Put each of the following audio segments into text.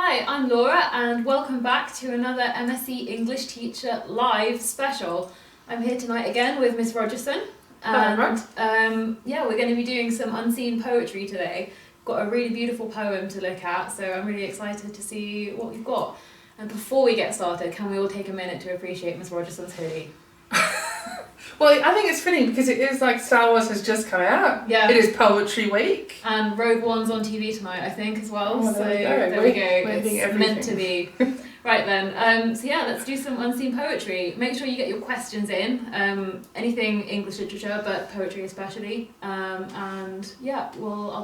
Hi, I'm Laura and welcome back to another MSE English Teacher Live special. I'm here tonight again with Miss Rogerson and we're going to be doing some unseen poetry today. Got a really beautiful poem to look at, so I'm really excited to see what we've got. And before we get started, can we all take a minute to appreciate Miss Rogerson's hoodie? Well, I think it's fitting because it is like Star Wars has just come out. Yeah. It is Poetry Week. And Rogue One's on TV tonight, I think, as well. Oh, there we go. It's everything. Meant to be. Right then. Let's do some unseen poetry. Make sure you get your questions in. Anything English literature, but poetry especially. I'll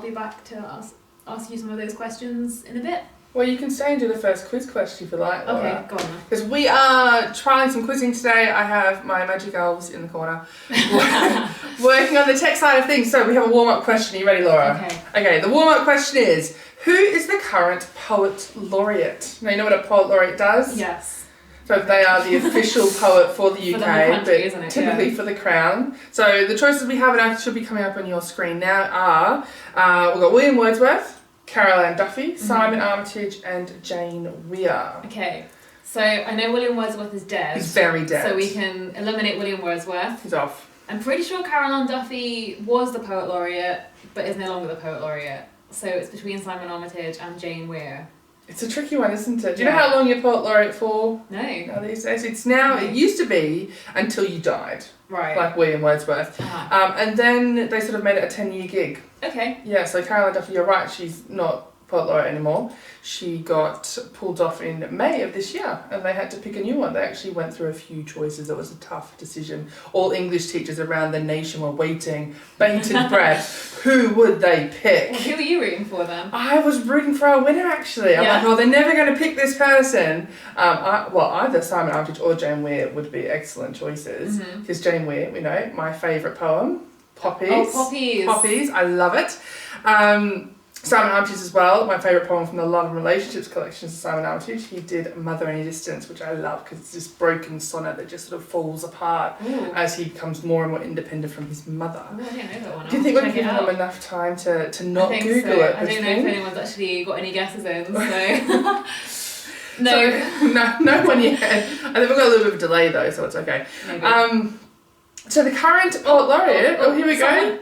be back to ask you some of those questions in a bit. Well, you can stay and do the first quiz question if you like, Laura. Okay, go on. Because we are trying some quizzing today. I have my magic elves in the corner working on the tech side of things. So we have a warm-up question. Are you ready, Laura? Okay, the warm-up question is, who is the current poet laureate? Now, you know what a poet laureate does? Yes. So they are the official poet for the UK, for the whole country, isn't it? Typically for the Crown. So the choices we have, and I should be coming up on your screen now, are we've got William Wordsworth, Carol Ann Duffy, Simon Armitage and Jane Weir. Okay, so I know William Wordsworth is dead. He's very dead. So we can eliminate William Wordsworth. He's off. I'm pretty sure Carol Ann Duffy was the poet laureate, but is no longer the poet laureate. So it's between Simon Armitage and Jane Weir. It's a tricky one, isn't it? Do you know how long you're poet laureate for? No. Now these days, it used to be until you died. Right. Like William Wordsworth. And then they sort of made it a 10-year gig. Okay. Yeah, so Carol Ann Duffy, you're right, she's not poet laureate anymore. She got pulled off in May of this year and they had to pick a new one. They actually went through a few choices. It was a tough decision. All English teachers around the nation were waiting, bated breath. Who would they pick? Well, who are you rooting for then? I was rooting for our winner actually. I'm like, oh, they're never going to pick this person. Either Simon Armitage or Jane Weir would be excellent choices. Because Jane Weir, we know, my favourite poem, Poppies. Oh, Poppies. Poppies, I love it. Simon Armitage as well, my favourite poem from the Love and Relationships collections of Simon Armitage. He did Mother Any Distance, which I love because it's this broken sonnet that just sort of falls apart as he becomes more and more independent from his mother. Oh, I didn't know that one. Do you think we've given them enough time to not Google it? I don't know if anyone's actually got any guesses in, so... No one yet. I think we've got a little bit of a delay though, so it's okay. Maybe. So the current poet laureate, here we go.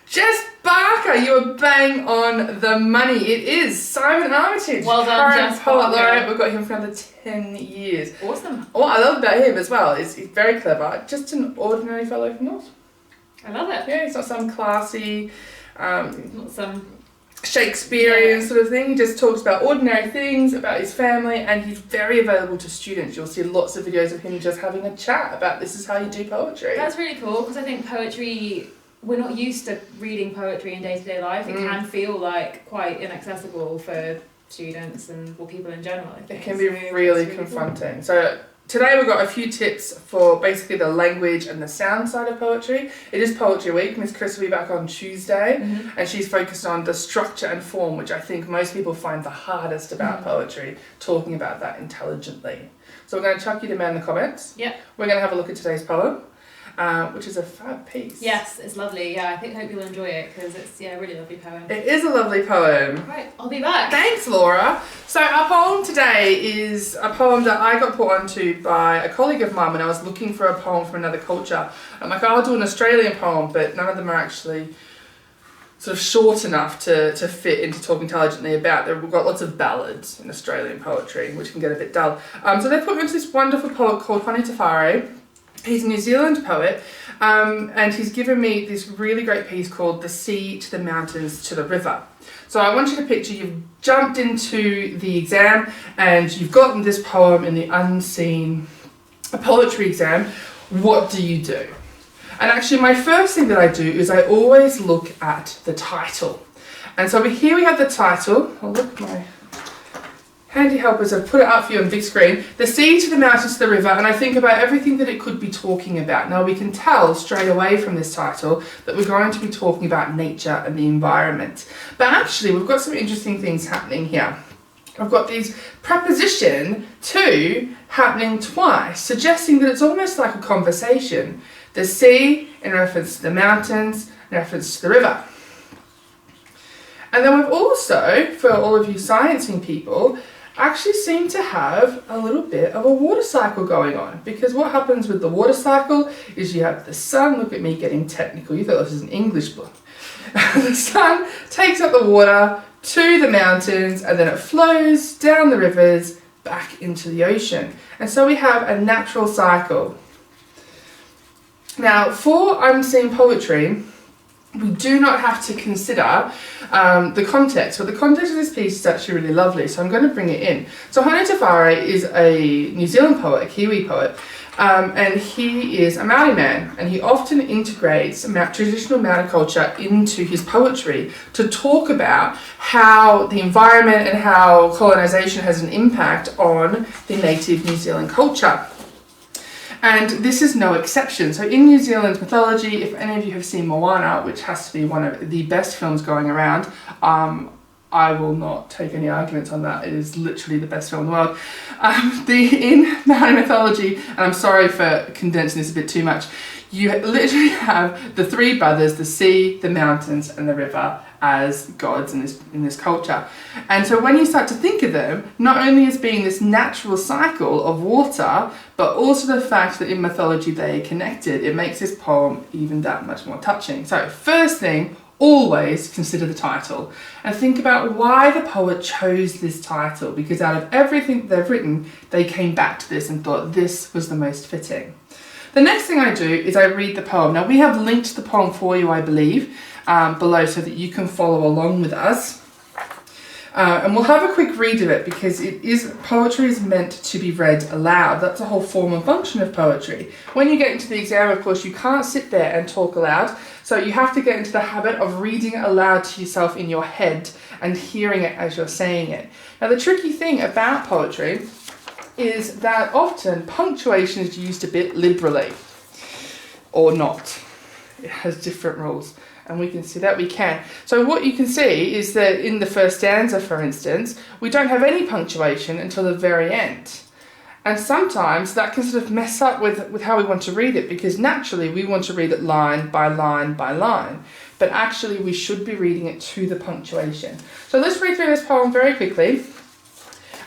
Jess Barker, you were bang on the money. It is Simon Armitage. Well done, current Jess poet Barker. laureate. We've got him for another 10 years. Awesome. What I love about him as well is he's very clever. Just an ordinary fellow from North. I love it. Yeah, he's not some classy, not some Shakespearean sort of thing. He just talks about ordinary things, about his family, and he's very available to students. You'll see lots of videos of him just having a chat about this is how you do poetry. That's really cool because I think poetry, we're not used to reading poetry in day-to-day life. It can feel like quite inaccessible for students and people in general, I think. It can be really confronting. Cool. So today we've got a few tips for basically the language and the sound side of poetry. It is Poetry Week. Miss Chris will be back on Tuesday and she's focused on the structure and form, which I think most people find the hardest about poetry, talking about that intelligently. So we're going to chuck you the man in the comments. Yeah. We're going to have a look at today's poem. Which is a fab piece. Yes, it's lovely. Yeah, I hope you'll enjoy it because it's a really lovely poem. It is a lovely poem. Right, I'll be back. Thanks, Laura. So our poem today is a poem that I got put onto by a colleague of mine when I was looking for a poem from another culture. I'm like, I'll do an Australian poem, but none of them are actually sort of short enough to fit into talking intelligently about. We've got lots of ballads in Australian poetry, which can get a bit dull. So they put me onto this wonderful poet called Honi Tafare. He's a New Zealand poet, and he's given me this really great piece called The Sea to the Mountains to the River. So I want you to picture you've jumped into the exam and you've gotten this poem in the unseen poetry exam. What do you do? And actually my first thing that I do is I always look at the title. And so here we have the title. Oh, look, my handy helpers have put it up for you on the big screen. The Sea to the Mountains to the River, and I think about everything that it could be talking about. Now we can tell straight away from this title that we're going to be talking about nature and the environment. But actually we've got some interesting things happening here. I've got these preposition to happening twice, suggesting that it's almost like a conversation. The sea in reference to the mountains, in reference to the river. And then we've also, for all of you sciencing people, actually seem to have a little bit of a water cycle going on, because what happens with the water cycle is you have the sun. Look at me getting technical, you thought this was an English book. The sun takes up the water to the mountains, and then it flows down the rivers back into the ocean, and so we have a natural cycle. Now, for unseen poetry, we do not have to consider the context, but the context of this piece is actually really lovely, so I'm going to bring it in. So Hone Te Whare is a New Zealand poet, a Kiwi poet, and he is a Māori man, and he often integrates traditional Māori culture into his poetry to talk about how the environment and how colonisation has an impact on the native New Zealand culture. And this is no exception. So in New Zealand's mythology, if any of you have seen Moana, which has to be one of the best films going around, I will not take any arguments on that. It is literally the best film in the world. In Māori mythology, and I'm sorry for condensing this a bit too much, you literally have the three brothers, the sea, the mountains, and the river, as gods in this culture. And so when you start to think of them, not only as being this natural cycle of water, but also the fact that in mythology they are connected, it makes this poem even that much more touching. So first thing, always consider the title and think about why the poet chose this title, because out of everything they've written, they came back to this and thought this was the most fitting. The next thing I do is I read the poem. Now we have linked the poem for you, I believe, below so that you can follow along with us. And we'll have a quick read of it, because poetry is meant to be read aloud. That's the whole form and function of poetry. When you get into the exam, of course, you can't sit there and talk aloud. So you have to get into the habit of reading it aloud to yourself in your head and hearing it as you're saying it. Now the tricky thing about poetry is that often punctuation is used a bit liberally, or not. It has different rules, and we can see that we can. So what you can see is that in the first stanza, for instance, we don't have any punctuation until the very end. And sometimes that can sort of mess up with how we want to read it, because naturally we want to read it line by line by line, but actually we should be reading it to the punctuation. So let's read through this poem very quickly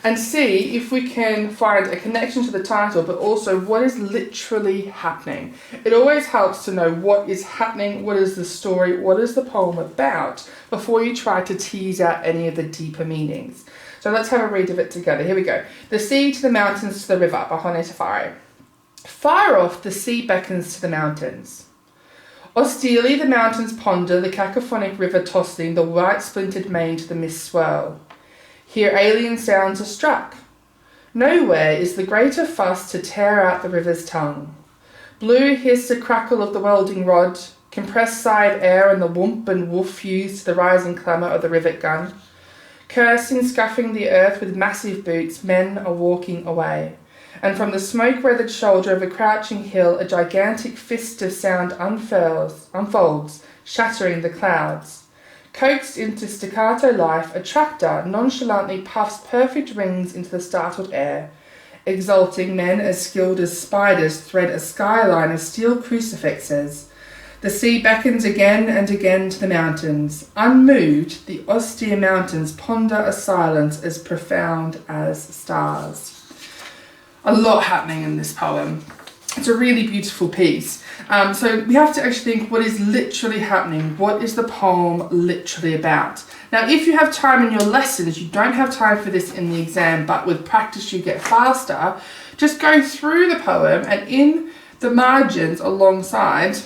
and see if we can find a connection to the title, but also what is literally happening. It always helps to know what is happening, what is the story, what is the poem about, before you try to tease out any of the deeper meanings. So let's have a read of it together. Here we go. The sea to the mountains to the river by Hone Te Whare. Far off the sea beckons to the mountains. Austerely the mountains ponder, the cacophonic river tossing, the white splintered mane to the mist swirl. Here alien sounds are struck. Nowhere is the greater fuss to tear out the river's tongue. Blue hiss the crackle of the welding rod, compressed sigh of air and the whoomp and woof fuse to the rising clamour of the rivet gun. Cursing, scuffing the earth with massive boots, men are walking away. And from the smoke-weathered shoulder of a crouching hill, a gigantic fist of sound unfolds, shattering the clouds. Coaxed into staccato life, a tractor nonchalantly puffs perfect rings into the startled air. Exulting men as skilled as spiders thread a skyline of steel crucifixes. The sea beckons again and again to the mountains. Unmoved, the austere mountains ponder a silence as profound as stars. A lot happening in this poem. It's a really beautiful piece. So we have to actually think, what is literally happening? What is the poem literally about? Now, if you have time in your lessons, you don't have time for this in the exam, but with practice you get faster, just go through the poem and in the margins alongside,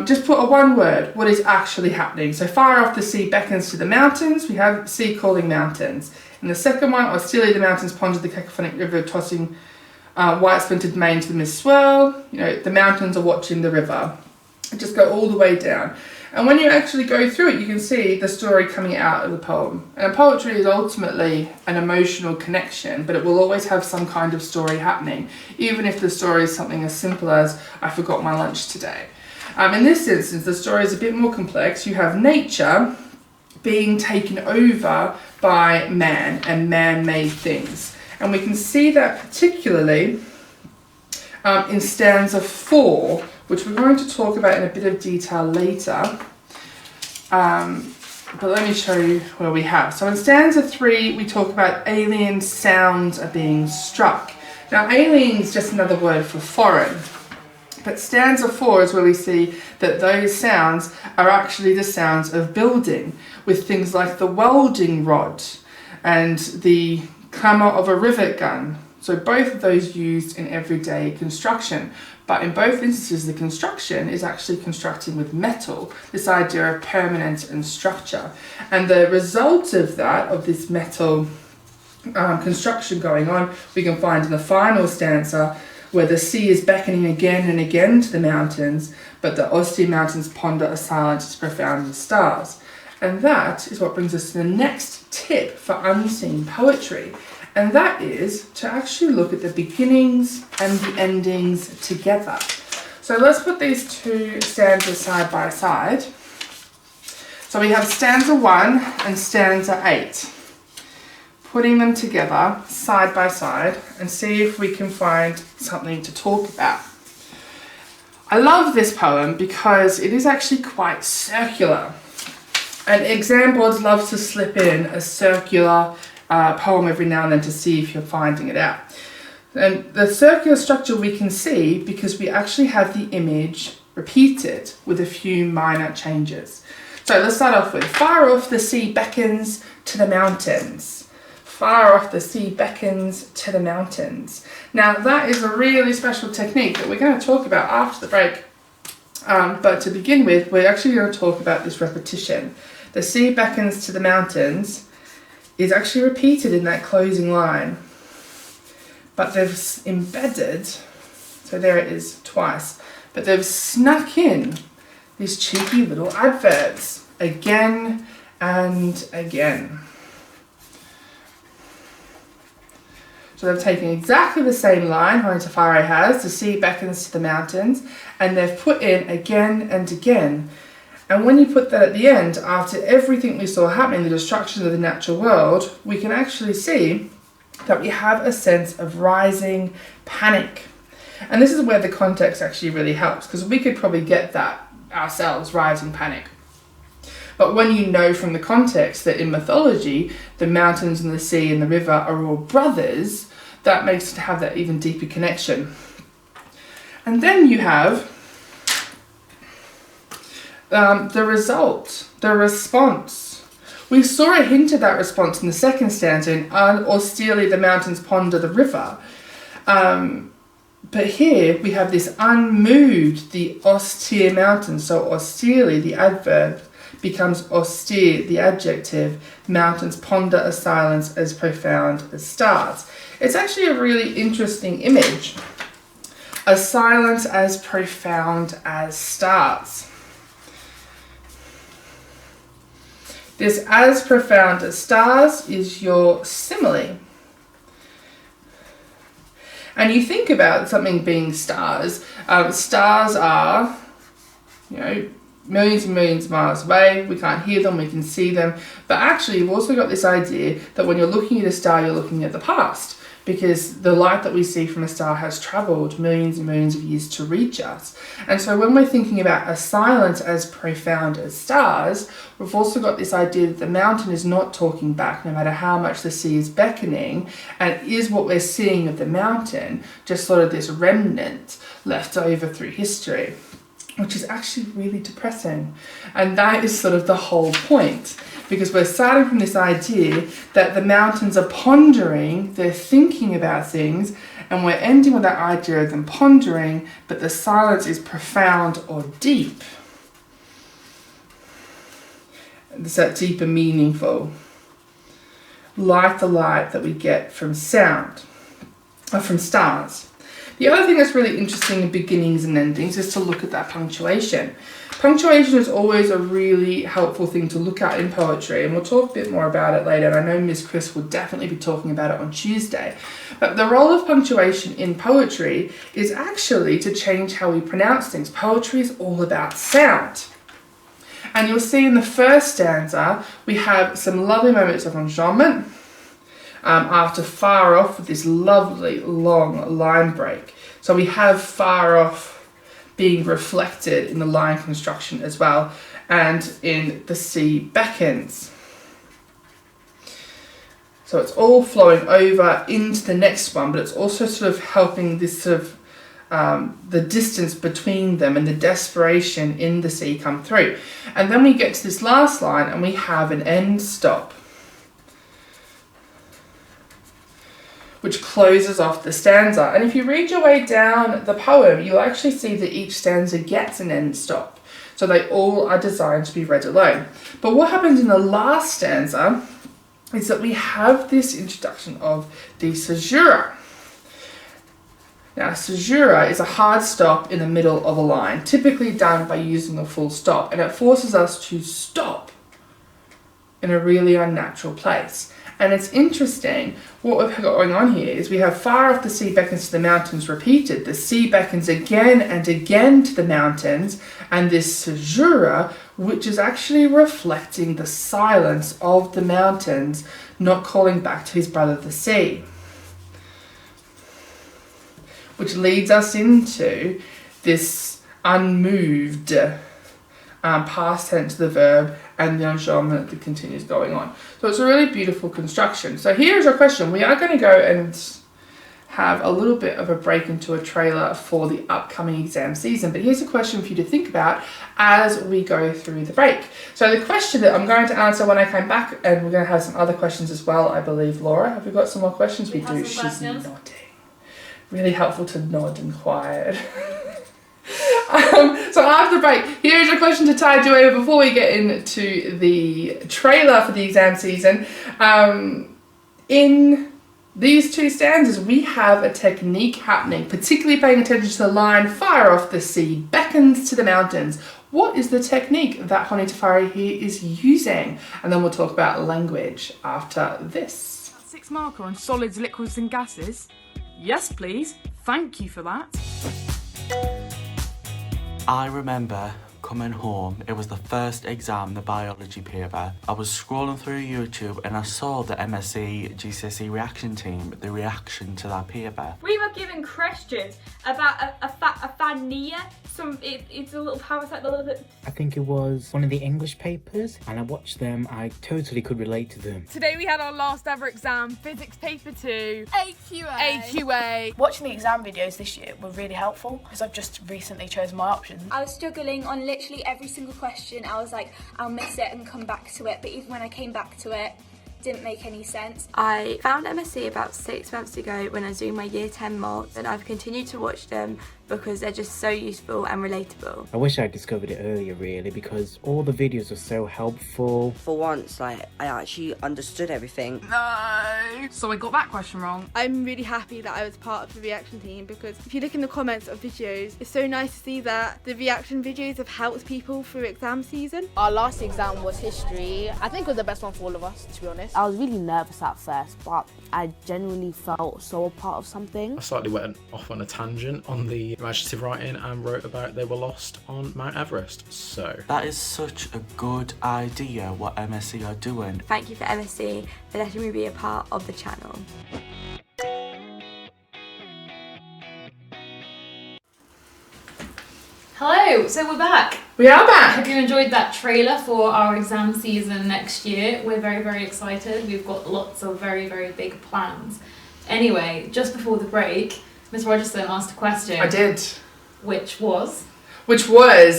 just put a one word, what is actually happening. So far off the sea beckons to the mountains, we have sea calling mountains. In the second one, austerely the mountains ponder, the cacophonic river tossing, white splintered mane to the mist swirl. You know, the mountains are watching the river. Just go all the way down. And when you actually go through it, you can see the story coming out of the poem. And poetry is ultimately an emotional connection, but it will always have some kind of story happening, even if the story is something as simple as, I forgot my lunch today. In this instance, the story is a bit more complex. You have nature being taken over by man and man-made things. And we can see that particularly in stanza 4, which we're going to talk about in a bit of detail later. but let me show you where we have. So in stanza 3, we talk about alien sounds are being struck. Now, alien is just another word for foreign. But stanza 4 is where we see that those sounds are actually the sounds of building, with things like the welding rod and the clamour of a rivet gun. So both of those used in everyday construction. But in both instances, the construction is actually constructing with metal, this idea of permanence and structure. And the result of that, of this metal construction going on, we can find in the final stanza, where the sea is beckoning again and again to the mountains, but the austere mountains ponder a silence as profound as stars. And that is what brings us to the next tip for unseen poetry. And that is to actually look at the beginnings and the endings together. So let's put these two stanzas side by side. So we have stanza 1 and stanza 8. Putting them together side by side and see if we can find something to talk about. I love this poem because it is actually quite circular. And exam boards love to slip in a circular poem every now and then to see if you're finding it out. And the circular structure we can see because we actually have the image repeated with a few minor changes. So let's start off with far off the sea beckons to the mountains. Far off the sea beckons to the mountains. Now that is a really special technique that we're going to talk about after the break. But to begin with, we're actually going to talk about this repetition. The sea beckons to the mountains is actually repeated in that closing line. But they've embedded, so there it is twice, but they've snuck in these cheeky little adverbs again and again. So they've taken exactly the same line Hone Tafare has, the sea beckons to the mountains, and they've put in again and again. And when you put that at the end, after everything we saw happening, the destruction of the natural world, we can actually see that we have a sense of rising panic. And this is where the context actually really helps, because we could probably get that ourselves, rising panic. But when you know from the context that in mythology, the mountains and the sea and the river are all brothers, that makes it have that even deeper connection. And then you have the result, the response. We saw a hint of that response in the second stanza in austerely the mountains ponder the river. But here we have this unmoved, the austere mountains. So austerely, the adverb, becomes austere, the adjective. Mountains ponder a silence as profound as stars. It's actually a really interesting image. A silence as profound as stars. This as profound as stars is your simile. And you think about something being stars. Stars are, millions and millions of miles away. We can't hear them, we can see them. But actually, you've also got this idea that when you're looking at a star, you're looking at the past, because the light that we see from a star has travelled millions and millions of years to reach us. And so when we're thinking about a silence as profound as stars, we've also got this idea that the mountain is not talking back, no matter how much the sea is beckoning, and is what we're seeing of the mountain just sort of this remnant left over through history, which is actually really depressing. And that is sort of the whole point, because we're starting from this idea that the mountains are pondering, they're thinking about things, and we're ending with that idea of them pondering, but the silence is profound or deep. It's that deep and meaningful, like the light that we get from sound, or from stars. The other thing that's really interesting in beginnings and endings is to look at that punctuation. Punctuation is always a really helpful thing to look at in poetry, and we'll talk a bit more about it later, and I know Miss Chris will definitely be talking about it on Tuesday. But the role of punctuation in poetry is actually to change how we pronounce things. Poetry is all about sound. And you'll see in the first stanza, we have some lovely moments of enjambment, after far off with this lovely long line break. So we have far off being reflected in the line construction as well. and in the sea beckons. So it's all flowing over into the next one, but it's also sort of helping this sort of the distance between them and the desperation in the sea come through. And then we get to this last line and we have an end stop, which closes off the stanza. And if you read your way down the poem, you'll actually see that each stanza gets an end stop. So they all are designed to be read alone. But what happens in the last stanza is that we have this introduction of the caesura. Now, caesura is a hard stop in the middle of a line, typically done by using a full stop, and it forces us to stop in a really unnatural place. And it's interesting, what we've got going on here is we have far off the sea beckons to the mountains repeated. The sea beckons again and again to the mountains, and this caesura, which is actually reflecting the silence of the mountains, not calling back to his brother the sea. Which leads us into this unmoved past tense of the verb and the enjambment that continues going on. So it's a really beautiful construction. So here's our question. We are going to go and have a little bit of a break into a trailer for the upcoming exam season, but here's a question for you to think about as we go through the break. So the question that I'm going to answer when I come back, and we're going to have some other questions as well, I believe. Laura, have we got some more questions? We do. She's nodding. Really helpful to nod and quiet. So after the break, here's your question to tide you over before we get into the trailer for the exam season. In these two stanzas, we have a technique happening, particularly paying attention to the line, far off the sea beckons to the mountains. What is the technique that Honi Tafari here is using? And then we'll talk about language after this. 6 marker on solids, liquids and gases? Yes, please. Thank you for that. I remember coming home, it was the first exam, the biology paper. I was scrolling through YouTube and I saw the MSE GCSE reaction team, the reaction to that paper. We were given questions about a fania. It's a little parasite, a little bit. I think it was one of the English papers, and I watched them. I totally could relate to them. Today we had our last ever exam, physics paper 2. AQA. Watching the exam videos this year were really helpful because I've just recently chosen my options. I was struggling on literally every single question. I was like, I'll miss it and come back to it, but even when I came back to it, didn't make any sense. I found MSE about 6 months ago when I was doing my year 10 mocks, and I've continued to watch them because they're just so useful and relatable. I wish I discovered it earlier really, because all the videos are so helpful. For once, I actually understood everything. No! So I got that question wrong. I'm really happy that I was part of the reaction team, because if you look in the comments of videos, it's so nice to see that the reaction videos have helped people through exam season. Our last exam was history. I think it was the best one for all of us, to be honest. I was really nervous at first, but I genuinely felt so a part of something. I slightly went off on a tangent on the imaginative writing and wrote about they were lost on Mount Everest. So that is such a good idea what MSE are doing. Thank you for MSE for letting me be a part of the channel. Hello, so we're back. We are back. Hope you enjoyed that trailer for our exam season next year. We're very, very excited. We've got lots of very, very big plans. Anyway, just before the break, Miss Rogerson asked a question. I did. Which was,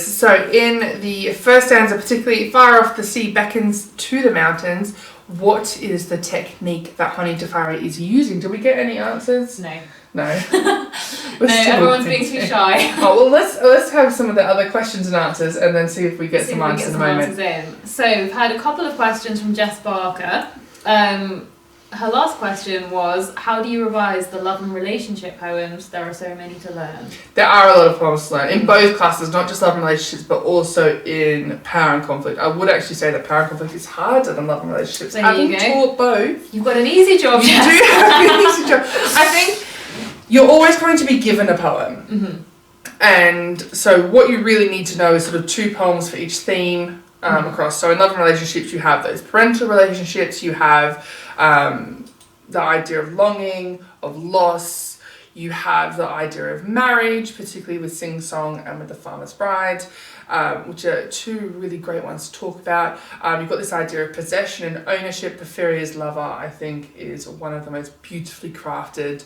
so in the first stanza, particularly far off the sea beckons to the mountains, what is the technique that Honi Tafari is using? Did we get any answers? No. No. No, everyone's being too shy. Oh, well, let's have some of the other questions and answers and then see if we get some answers in a moment. So we've had a couple of questions from Jess Barker. Her last question was, how do you revise the love and relationship poems? There are so many to learn. There are a lot of poems to learn in both classes, not just love and relationships, but also in power and conflict. I would actually say that power and conflict is harder than love and relationships. So Having taught both, you've got an easy job. You do have an easy job. I think you're always going to be given a poem. Mm-hmm. And so what you really need to know is sort of 2 poems for each theme across. So in love and relationships, you have those parental relationships, you have the idea of longing, of loss, you have the idea of marriage, particularly with Sing Song and with The Farmer's Bride. which are two really great ones to talk about. You've got this idea of possession and ownership. Porphyria's Lover, I think, is one of the most beautifully crafted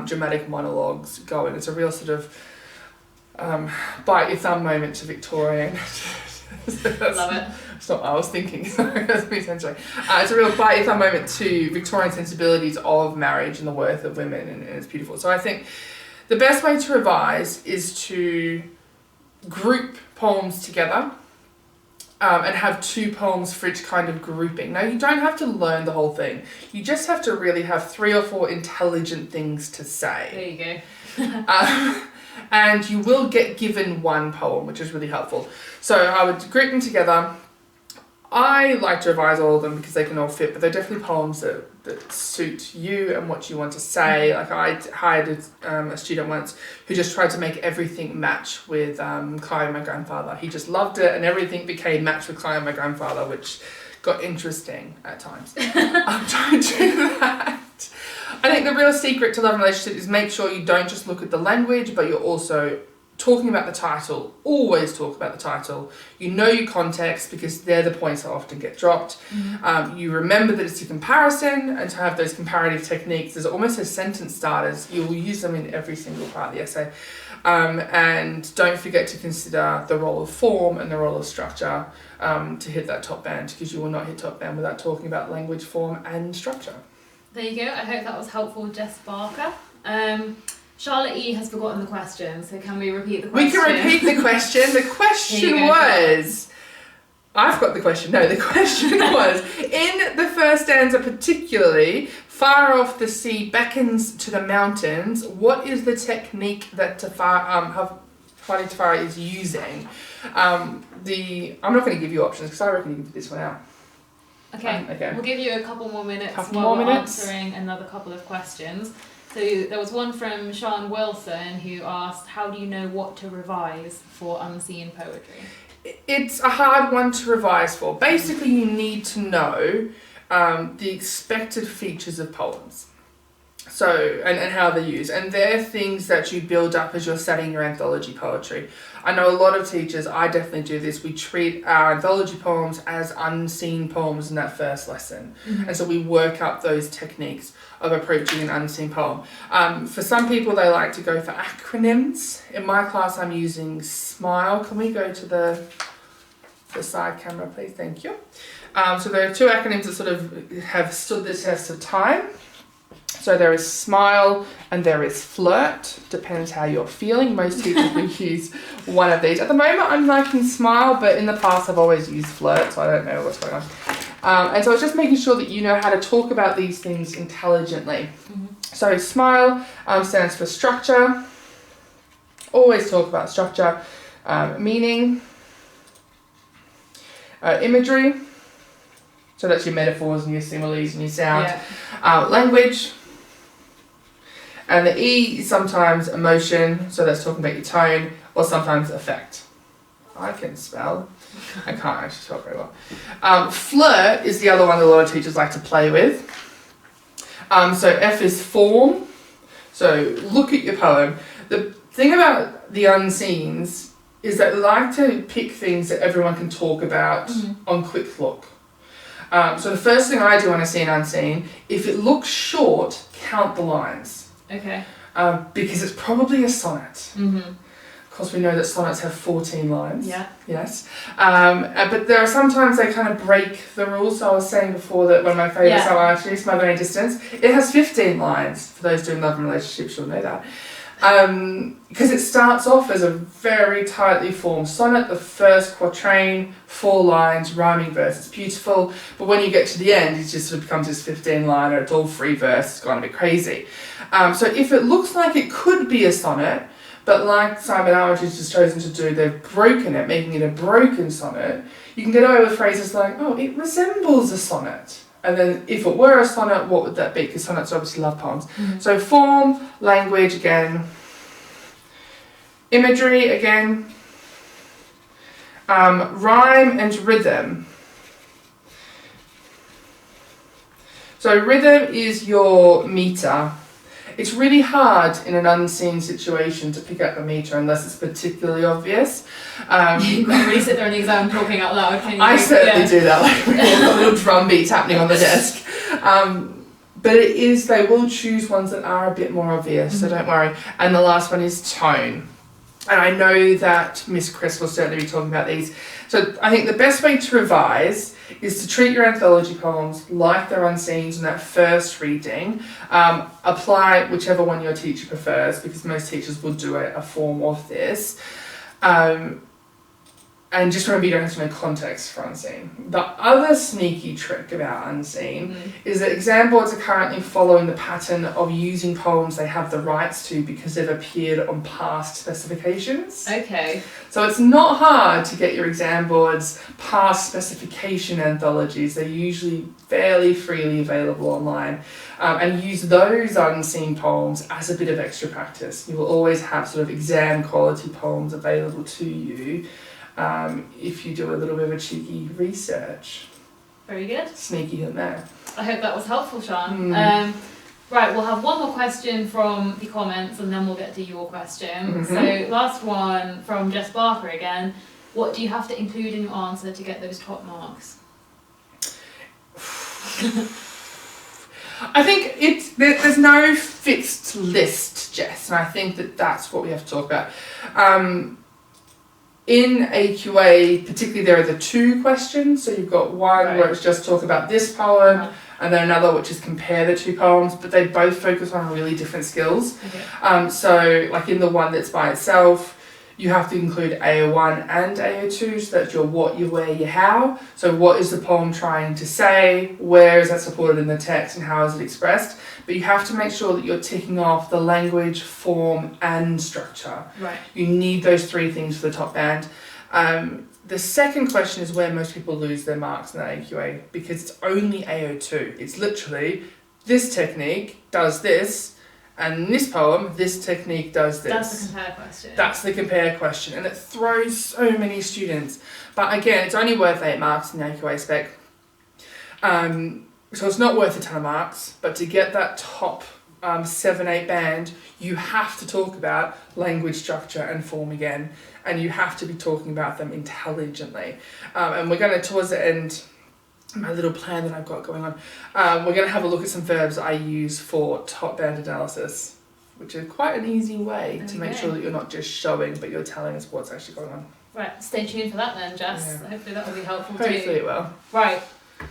dramatic monologues going. It's a real sort of bite your thumb moment to Victorian. Love it. It's not what I was thinking. That's me essentially. It's a real bite your thumb moment to Victorian sensibilities of marriage and the worth of women, and it's beautiful. So I think the best way to revise is to group poems together and have 2 poems for each kind of grouping. Now, you don't have to learn the whole thing. You just have to really have 3 or 4 intelligent things to say. There you go. And you will get given 1 poem, which is really helpful. So I would group them together. I like to revise all of them because they can all fit, but they're definitely poems that suit you and what you want to say. Like I hired a student once who just tried to make everything match with Clive, My Grandfather. He just loved it and everything became matched with Clive, My Grandfather, which got interesting at times. I'm trying to do that. I think the real secret to love and relationship is make sure you don't just look at the language, but you're also talking about the title. Always talk about the title. You know your context because they're the points that often get dropped. You remember that it's a comparison, and to have those comparative techniques as almost as sentence starters, you'll use them in every single part of the essay. And don't forget to consider the role of form and the role of structure to hit that top band, because you will not hit top band without talking about language, form and structure. There you go. I hope that was helpful, Jess Barker. Charlotte E has forgotten the question, so can we repeat the question? We can repeat the question. The question was... I've got the question. No, the question was, in the first stanza particularly, far off the sea beckons to the mountains, what is the technique that Tafari is using? I'm not going to give you options because I reckon you can figure this one out. Okay, we'll give you a couple more minutes while we're answering another couple of questions. So there was one from Sean Wilson who asked, how do you know what to revise for unseen poetry? It's a hard one to revise for. Basically, you need to know the expected features of poems. So, and how they're used. And they're things that you build up as you're studying your anthology poetry. I know a lot of teachers, I definitely do this, we treat our anthology poems as unseen poems in that first lesson. And so we work up those techniques of approaching an unseen poem. For some people, they like to go for acronyms. In my class, I'm using SMILE. Can we go to the side camera, please? Thank you. So there are 2 acronyms that sort of have stood the test of time. So there is SMILE and there is FLIRT. Depends how you're feeling. Most teachers will use one of these. At the moment, I'm liking SMILE, but in the past, I've always used FLIRT, so I don't know what's going on. And so it's just making sure that you know how to talk about these things intelligently. So SMILE stands for structure. Always talk about structure. Meaning. Imagery. So that's your metaphors and your similes and your sound. Language. And the E is sometimes emotion, so that's talking about your tone, or sometimes effect. I can spell. I can't actually spell very well. Flirt is the other one that a lot of teachers like to play with. So F is form. So look at your poem. The thing about the unseens is that they like to pick things that everyone can talk about on quick look. So the first thing I do when I see an unseen, if it looks short, count the lines. Okay. Because it's probably a sonnet. Of course, we know that sonnets have 14 lines. Yeah. Yes. But there are sometimes they kind of break the rules. So I was saying before that one of my favourites are actually Smother Any Distance. It has 15 lines. For those doing love and relationships, you'll know that. Because it starts off as a very tightly formed sonnet, the first quatrain, 4 lines, rhyming verse, it's beautiful, but when you get to the end, it just sort of becomes this 15-liner, it's all free verse, it's gone a bit crazy. So if it looks like it could be a sonnet, but like Simon Armitage has chosen to do, they've broken it, making it a broken sonnet, you can get away with phrases like, oh, it resembles a sonnet. And then if it were a sonnet, what would that be? Because sonnets are obviously love poems. So form, language again, imagery again, rhyme and rhythm. So rhythm is your meter. it's really hard in an unseen situation to pick up a meter unless it's particularly obvious. You can't really sit there in the exam talking out loud, can you? I certainly do that, like we've got little drum beats happening on the desk. But they will choose ones that are a bit more obvious, so don't worry. And the last one is tone. And I know that Miss Chris will certainly be talking about these. So I think the best way to revise is to treat your anthology poems like they're unseens in that first reading. Apply whichever one your teacher prefers, because most teachers will do a form of this. And just remember, you don't have to know context for unseen. The other sneaky trick about unseen is that exam boards are currently following the pattern of using poems they have the rights to because they've appeared on past specifications. Okay. So it's not hard to get your exam boards past specification anthologies. They're usually fairly freely available online. And use those unseen poems as a bit of extra practice. You will always have sort of exam quality poems available to you. If you do a little bit of a cheeky research. Very good. Sneaky in there. I hope that was helpful, Sean. Right, we'll have one more question from the comments and then we'll get to your question. So last one from Jess Barker again. What do you have to include in your answer to get those top marks? I think there's no fixed list, Jess, and I think that's what we have to talk about. In AQA, particularly, there are the two questions. So you've got one where it's just talk about this poem, and then another which is compare the two poems, but they both focus on really different skills. So like in the one that's by itself, you have to include AO1 and AO2, so that's your what, your where, your how. So what is the poem trying to say, where is that supported in the text, and how is it expressed? But you have to make sure that you're ticking off the language, form, and structure. Right. You need those three things for the top band. The second question is where most people lose their marks in the AQA, because it's only AO2. It's literally, this technique does this, and in this poem, this technique does this. That's the compare question. That's the compare question, and it throws so many students. But again, it's only worth 8 marks in the AQA spec. So it's not worth a ton of marks, but to get that top 7-8 band, you have to talk about language, structure, and form again, and you have to be talking about them intelligently. And we're going to, towards the end, my little plan that I've got going on, we're going to have a look at some verbs I use for top band analysis, which is quite an easy way to make sure that you're not just showing, but you're telling us what's actually going on. Right, stay tuned for that then, Jess. Yeah. Hopefully that will be helpful too. Hopefully it will. Right,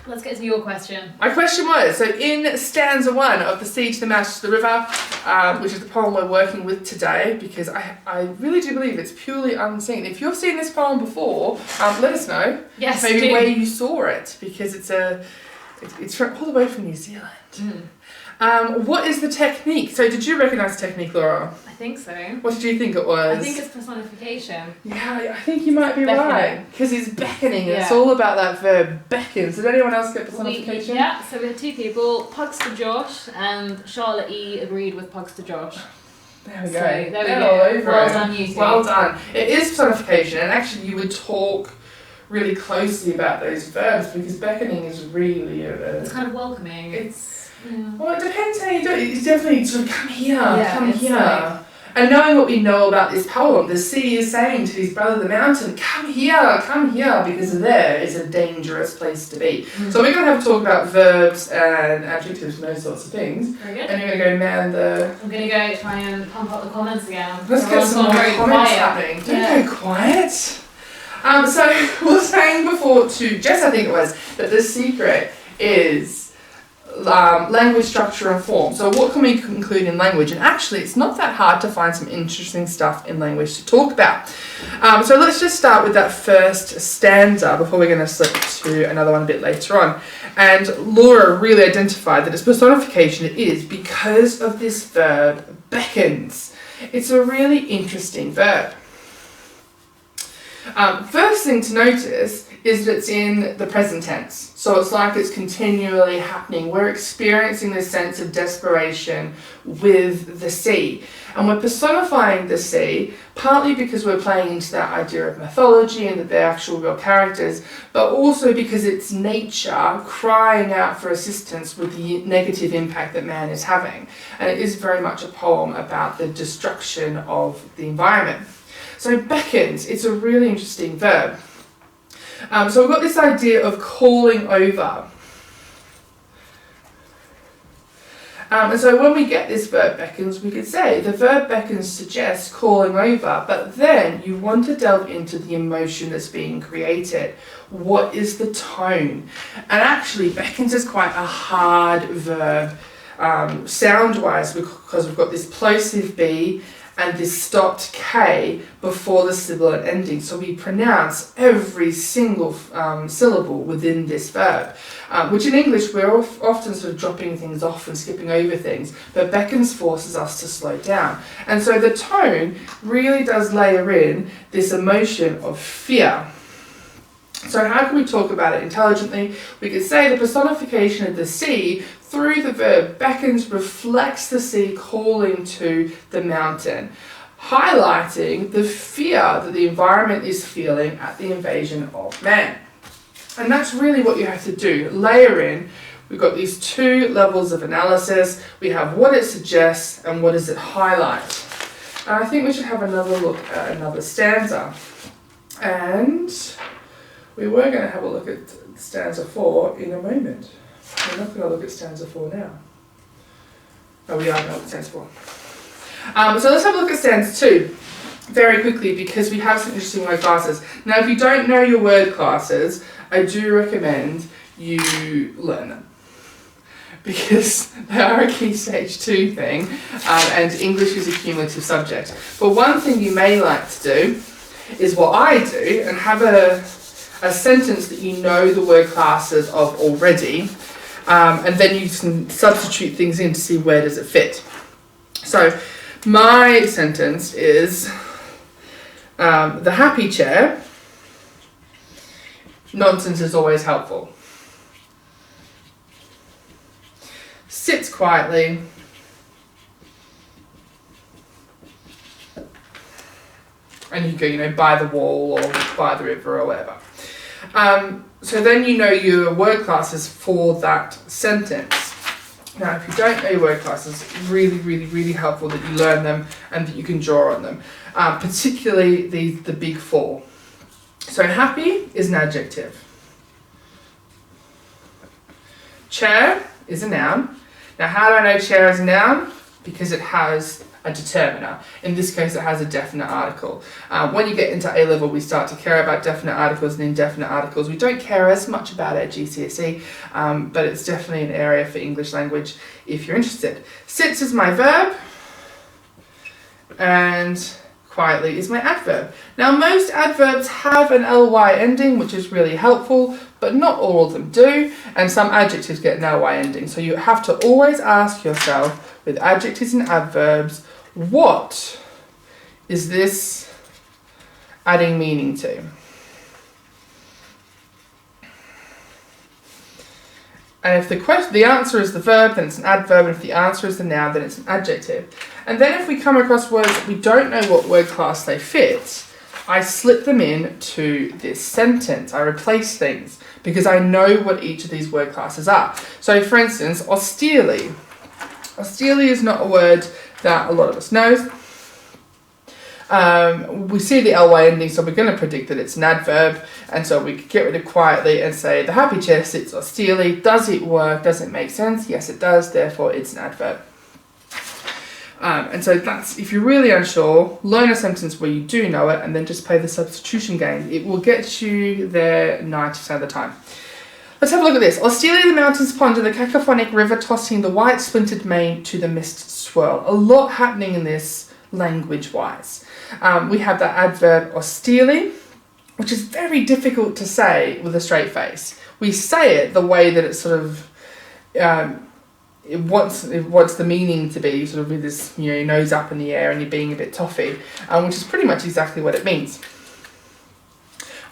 let's get to your question. My question was, so in stanza 1 of The Sea to the Mouth to the River, which is the poem we're working with today, because I really do believe it's purely unseen. If you've seen this poem before, let us know. Yes, maybe where you saw it, because it's from all the way from New Zealand. What is the technique? So did you recognise the technique, Laura? I think so. What did you think it was? I think it's personification. Yeah, I think you might be right. Because he's beckoning. Yeah. It's all about that verb, beckons. Did anyone else get personification? So we had 2 people, Pugster Josh and Charlotte E agreed with Pugster Josh. There we go. So, there we They're go. all over Well it. done, you two. Well done. It is personification, and actually you would talk really closely about those verbs, because beckoning is really it's kind of welcoming. Well, it depends how you do it. It's definitely sort of come here, come here. Like, and knowing what we know about this poem, the sea is saying to his brother the mountain, come here, because there is a dangerous place to be. So we're going to have to talk about verbs and adjectives and those sorts of things. Very good. And you're going to go man the... I'm going to go try and pump up the comments again. Let's get some more comments happening. Don't go quiet. So we were saying before to Jess, I think it was, that the secret is language, structure and form. So what can we include in language? And actually it's not that hard to find some interesting stuff in language to talk about. So let's just start with that first stanza before we're going to slip to another one a bit later on. And Laura really identified that it's personification. It is because of this verb beckons. It's a really interesting verb. First thing to notice is that it's in the present tense. So it's like it's continually happening. We're experiencing this sense of desperation with the sea. And we're personifying the sea, partly because we're playing into that idea of mythology and that they're actual real characters, but also because it's nature crying out for assistance with the negative impact that man is having. And it is very much a poem about the destruction of the environment. So beckons, it's a really interesting verb. So we've got this idea of calling over. And so when we get this verb beckons, we could say the verb beckons suggests calling over, but then you want to delve into the emotion that's being created. What is the tone? And actually beckons is quite a hard verb sound-wise, because we've got this plosive B and this stopped K before the sibilant ending. So we pronounce every single syllable within this verb, which in English we're often sort of dropping things off and skipping over things, but beckons forces us to slow down. And so the tone really does layer in this emotion of fear. So how can we talk about it intelligently? We could say the personification of the sea through the verb beckons reflects the sea calling to the mountain, highlighting the fear that the environment is feeling at the invasion of man. And that's really what you have to do. Layer in. We've got these two levels of analysis. We have what it suggests and what does it highlight. And I think we should have another look at another stanza. And we were going to have a look at stanza 4 in a moment. We're not going to look at stanza 4 now. Oh, we are going to look at stanza 4. So let's have a look at stanza 2 very quickly, because we have some interesting word classes. Now, if you don't know your word classes, I do recommend you learn them, because they are a key stage 2 thing, and English is a cumulative subject. But one thing you may like to do is what I do, and have a sentence that you know the word classes of already, and then you can substitute things in to see where does it fit. So my sentence is the happy chair. Nonsense is always helpful. Sits quietly. And you go, by the wall or by the river or whatever. So then you know your word classes for that sentence. Now, if you don't know your word classes, it's really, really, really helpful that you learn them and that you can draw on them, particularly the big 4. So happy is an adjective. Chair is a noun. Now, how do I know chair is a noun? Because it has a determiner. In this case, it has a definite article. When you get into A-level, we start to care about definite articles and indefinite articles. We don't care as much about it at GCSE, but it's definitely an area for English language if you're interested. Sits is my verb, and quietly is my adverb. Now, most adverbs have an ly ending, which is really helpful, but not all of them do, and some adjectives get an ly ending. So you have to always ask yourself, with adjectives and adverbs, what is this adding meaning to? And if the answer is the verb, then it's an adverb, and if the answer is the noun, then it's an adjective. And then if we come across words that we don't know what word class they fit, I slip them in to this sentence. I replace things because I know what each of these word classes are. So for instance, austerely. Austerely is not a word that a lot of us knows. We see the ly ending, so we're going to predict that it's an adverb, and so we could get rid of quietly and say the happy chair sits austerely. Does it work? Does it make sense? Yes, it does, therefore it's an adverb. And so that's, if you're really unsure, learn a sentence where you do know it and then just play the substitution game. It will get you there 90% of the time. Let's have a look at this. Austerely the mountains pond and the cacophonic river tossing the white splintered mane to the mist swirl. A lot happening in this language-wise. We have that adverb austerely, which is very difficult to say with a straight face. We say it the way that it's sort of, it wants the meaning to be, sort of with this, your nose up in the air and you're being a bit toffee, which is pretty much exactly what it means.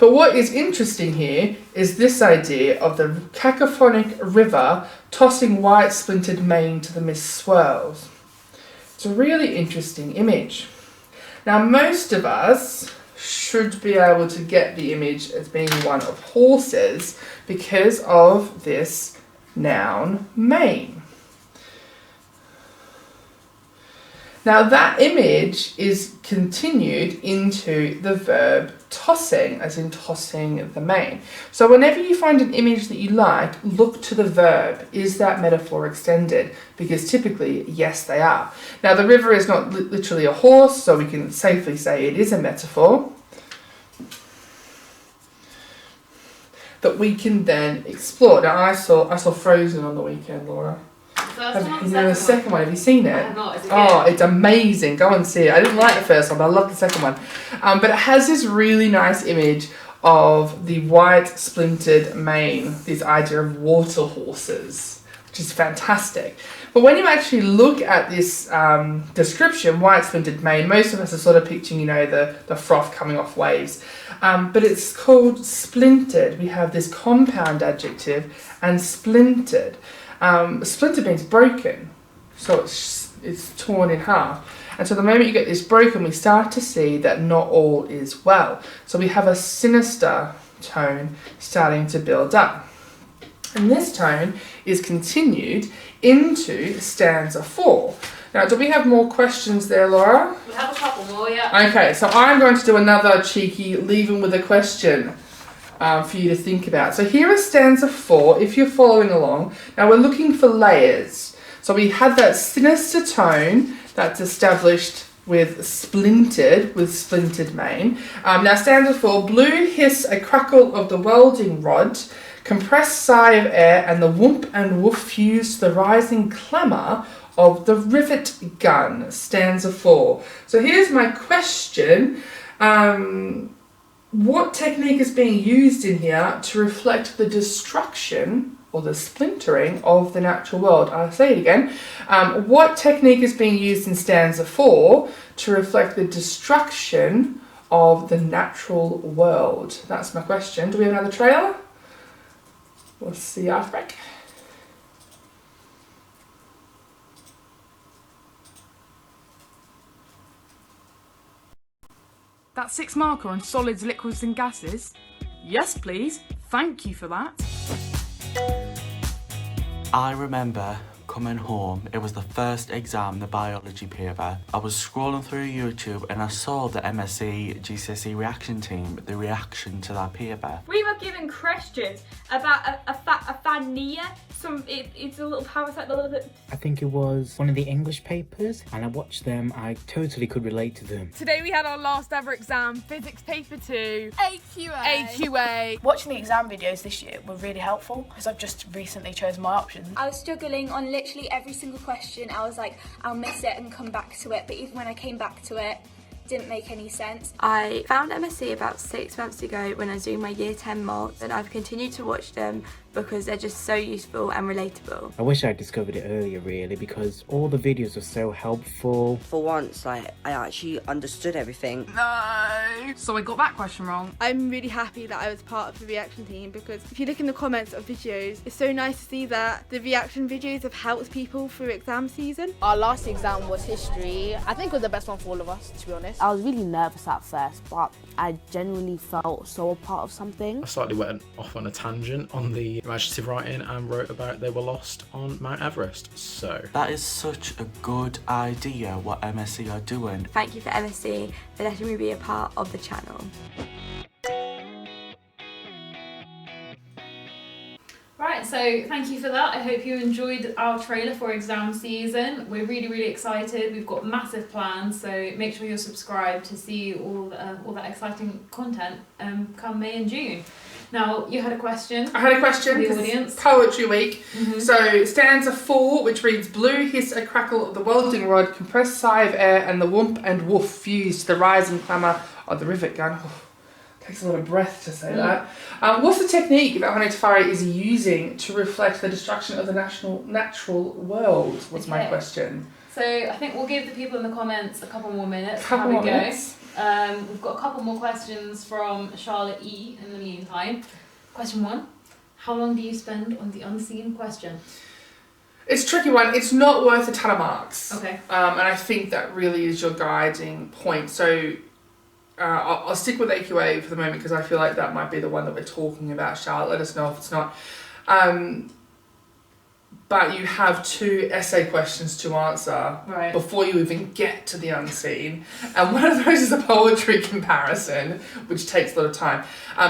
But what is interesting here is this idea of the cacophonic river tossing white splintered mane to the mist swirls. It's a really interesting image. Now most of us should be able to get the image as being one of horses because of this noun mane. Now that image is continued into the verb tossing, as in tossing the mane. So whenever you find an image that you like, look to the verb. Is that metaphor extended? Because typically, yes, they are. Now the river is not literally a horse, so we can safely say it is a metaphor that we can then explore. Now I saw Frozen on the weekend, Laura. The second one. Have you seen it? I have not. Is it good? It's amazing. Go and see it. I didn't like the first one, but I love the second one. But it has this really nice image of the white splintered mane, this idea of water horses, which is fantastic. But when you actually look at this description, white splintered mane, most of us are sort of picturing, the froth coming off waves. But it's called splintered. We have this compound adjective and splintered. Splinter means broken, so it's torn in half. And so the moment you get this broken, we start to see that not all is well. So we have a sinister tone starting to build up. And this tone is continued into stanza 4. Now, do we have more questions there, Laura? We have a couple more, yeah. Okay, so I'm going to do another cheeky leave 'em with a question. For you to think about. So here is stanza 4, if you're following along. Now we're looking for layers. So we had that sinister tone that's established with splintered mane. Now stanza 4, blue hiss a crackle of the welding rod, compressed sigh of air, and the whoomp and woof fuse to the rising clamour of the rivet gun. Stanza 4. So here's my question. What technique is being used in here to reflect the destruction or the splintering of the natural world? I'll say it again. What technique is being used in stanza 4 to reflect the destruction of the natural world? That's my question. Do we have another trailer? We'll see after break. That 6 marker on solids, liquids and gases? Yes, please. Thank you for that. I remember coming home, it was the first exam, the biology paper. I was scrolling through YouTube and I saw the MSE GCSE reaction team, the reaction to that paper. We were given questions about a fania. It's a little parasite, a little bit. I think it was one of the English papers, and I watched them. I totally could relate to them. Today we had our last ever exam, physics paper 2. AQA. Watching the exam videos this year were really helpful because I've just recently chosen my options. I was struggling on literally every single question. I was like, I'll miss it and come back to it. But even when I came back to it, didn't make any sense. I found MSE about 6 months ago when I was doing my year 10 mocks, and I've continued to watch them because they're just so useful and relatable. I wish I'd discovered it earlier, really, because all the videos are so helpful. For once, I actually understood everything. No! So I got that question wrong. I'm really happy that I was part of the reaction team because if you look in the comments of videos, it's so nice to see that the reaction videos have helped people through exam season. Our last exam was history. I think it was the best one for all of us, to be honest. I was really nervous at first, but I genuinely felt so a part of something. I slightly went off on a tangent on the imaginative writing and wrote about they were lost on Mount Everest. So that is such a good idea what MSE are doing. Thank you for MSE for letting me be a part of the channel. Right, so thank you for that. I hope you enjoyed our trailer for exam season. We're really excited. We've got massive plans, so make sure you're subscribed to see all that exciting content come May and June. Now, you had a question. I had a question. For the audience. Poetry week. So stanza 4, which reads, blue hiss a crackle of the welding rod, compressed sigh of air, and the whoomp and woof fused to the rising clamour of the rivet gun. Takes a lot of breath to say that. What's the technique that Hane Tafari is using to reflect the destruction of the natural world? Was my question. So I think we'll give the people in the comments a couple more minutes. Couple more minutes. We've got a couple more questions from Charlotte E in the meantime. Question 1. How long do you spend on the unseen question? It's a tricky one. It's not worth a ton of marks. Okay. And I think that really is your guiding point. So I'll stick with AQA for the moment because I feel like that might be the one that we're talking about. Charlotte, let us know if it's not. But you have 2 essay questions to answer before you even get to the unseen. And one of those is a poetry comparison, which takes a lot of time.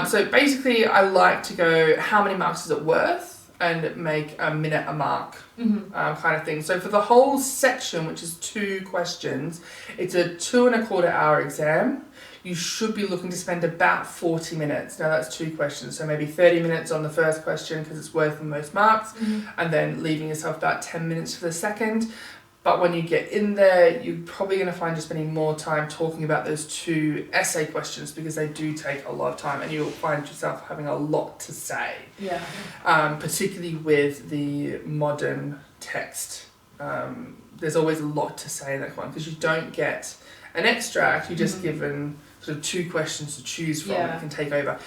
So basically, I like to go, how many marks is it worth? And make a minute a mark kind of thing. So for the whole section, which is 2 questions, it's a 2.25 hour exam. You should be looking to spend about 40 minutes. Now that's 2 questions, so maybe 30 minutes on the first question because it's worth the most marks, and then leaving yourself about 10 minutes for the second. But when you get in there, you're probably going to find you're spending more time talking about those 2 essay questions because they do take a lot of time, and you'll find yourself having a lot to say. Yeah. Particularly with the modern text. There's always a lot to say in that one because you don't get an extract, you're just given sort of 2 questions to choose from that can take over.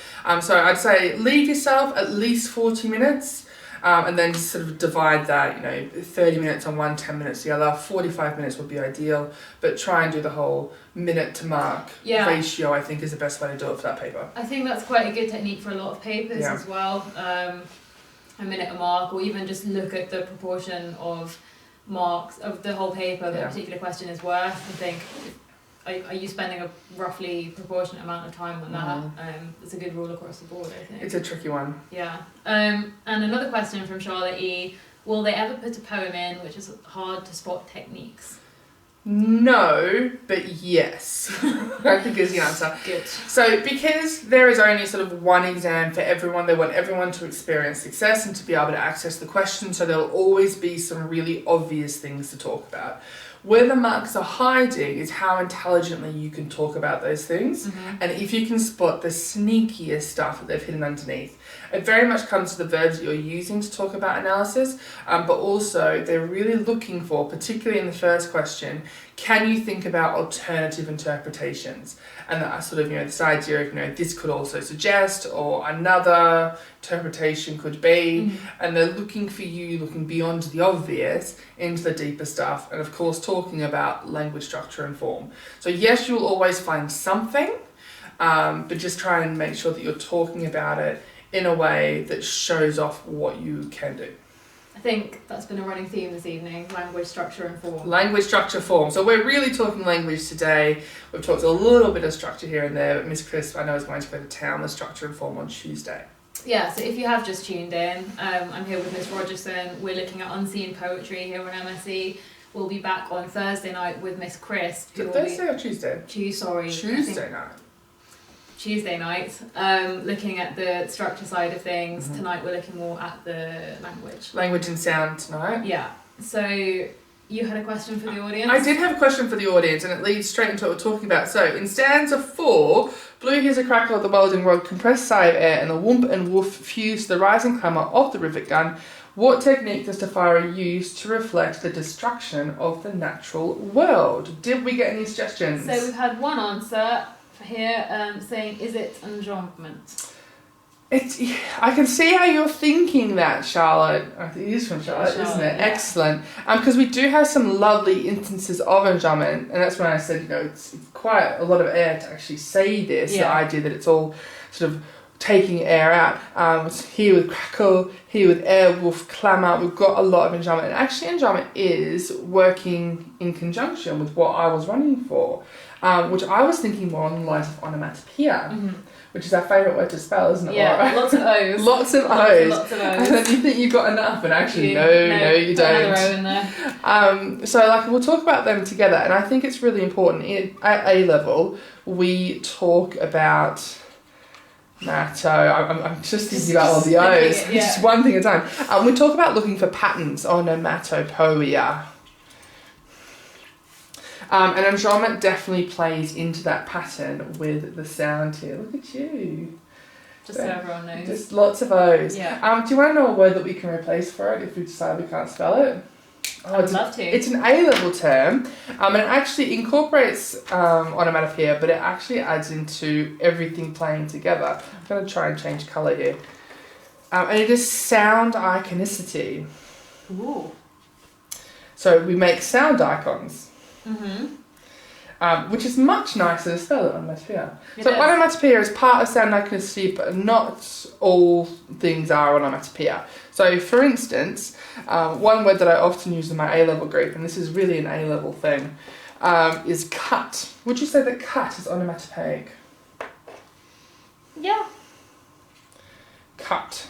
So I'd say leave yourself at least 40 minutes. And then just sort of divide that, 30 minutes on one, 10 minutes the other. 45 minutes would be ideal, but try and do the whole minute to mark ratio, I think, is the best way to do it for that paper. I think that's quite a good technique for a lot of papers as well. A minute a mark, or even just look at the proportion of marks of the whole paper that a particular question is worth, and think, are you spending a roughly proportionate amount of time on that? It's a good rule across the board, I think. It's a tricky one. Yeah. And another question from Charlotte E. Will they ever put a poem in which is hard to spot techniques? No, but yes. I think is the answer. Good. So because there is only sort of one exam for everyone, they want everyone to experience success and to be able to access the question, so there'll always be some really obvious things to talk about. Where the marks are hiding is how intelligently you can talk about those things, and if you can spot the sneakiest stuff that they've hidden underneath. It very much comes to the verbs that you're using to talk about analysis, but also they're really looking for, particularly in the first question, can you think about alternative interpretations? And that sort of, this idea of, this could also suggest, or another interpretation could be, and they're looking for you, looking beyond the obvious into the deeper stuff, and of course talking about language structure and form. So yes, you'll always find something, but just try and make sure that you're talking about it in a way that shows off what you can do. I think that's been a running theme this evening, language structure and form. Language structure form. So we're really talking language today. We've talked a little bit of structure here and there, but Miss Crisp, I know, is going to go to town with structure and form on Tuesday. Yeah, so if you have just tuned in, I'm here with Miss Rogerson. We're looking at unseen poetry here on MSE. We'll be back on Thursday night with Miss Crisp. Thursday or Tuesday? Tuesday night. Tuesday night, looking at the structure side of things. Tonight we're looking more at the language. Language and sound tonight. Yeah. So you had a question for the audience? I did have a question for the audience, and it leads straight into what we're talking about. So in stanza 4, blue hears a crackle of the welding rod, compressed sigh of air, and the whoomp and woof fuse to the rising clamour of the rivet gun. What technique does Tafari use to reflect the destruction of the natural world? Did we get any suggestions? So we've had one answer here saying, is it enjambment? I can see how you're thinking that, Charlotte. I think it is from Charlotte, isn't it? Yeah. Excellent. Because we do have some lovely instances of enjambment, and that's when I said, it's quite a lot of air to actually say this, the idea that it's all sort of taking air out. Here with crackle, here with air, wolf, clamour, we've got a lot of enjambment. And actually enjambment is working in conjunction with what I was running for, which I was thinking more on the lines of onomatopoeia, which is our favourite word to spell, isn't it? Yeah, Laura? lots of O's. Lots of O's. Lots of O's. And then you think you've got enough, and actually, no, you don't. Another O in there. So we'll talk about them together, and I think it's really important. At A level, we talk about I'm just thinking about all the O's, just one thing at a time. We talk about looking for patterns, onomatopoeia. And enjambment definitely plays into that pattern with the sound here. Look at you. Just so everyone knows. Just lots of O's. Yeah. Do you want to know a word that we can replace for it if we decide we can't spell it? I'd love to. It's an A-level term, and it actually incorporates onomatopoeia, but it actually adds into everything playing together. I'm going to try and change colour here. And it is sound iconicity. Ooh. So we make sound icons. Mm-hmm. Which is much nicer to spell than onomatopoeia. So onomatopoeia is part of sound iconicity, but not all things are onomatopoeia. So for instance, one word that I often use in my A-level group, and this is really an A-level thing, is cut. Would you say that cut is onomatopoeic? Yeah. Cut.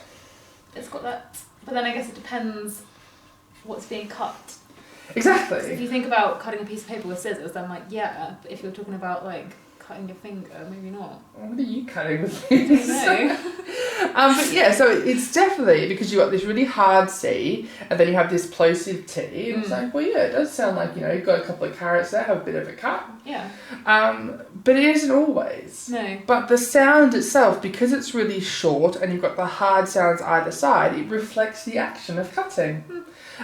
It's got that, but then I guess it depends what's being cut. Exactly. So if you think about cutting a piece of paper with scissors, then like, yeah, but if you're talking about like cutting your finger, maybe not. What are you cutting with things? I don't know. But yeah, so it's definitely because you've got this really hard C and then you have this plosive T. And it's like, well, yeah, it does sound like, you've got a couple of carrots there, have a bit of a cut. Yeah. But it isn't always. No. But the sound itself, because it's really short and you've got the hard sounds either side, it reflects the action of cutting.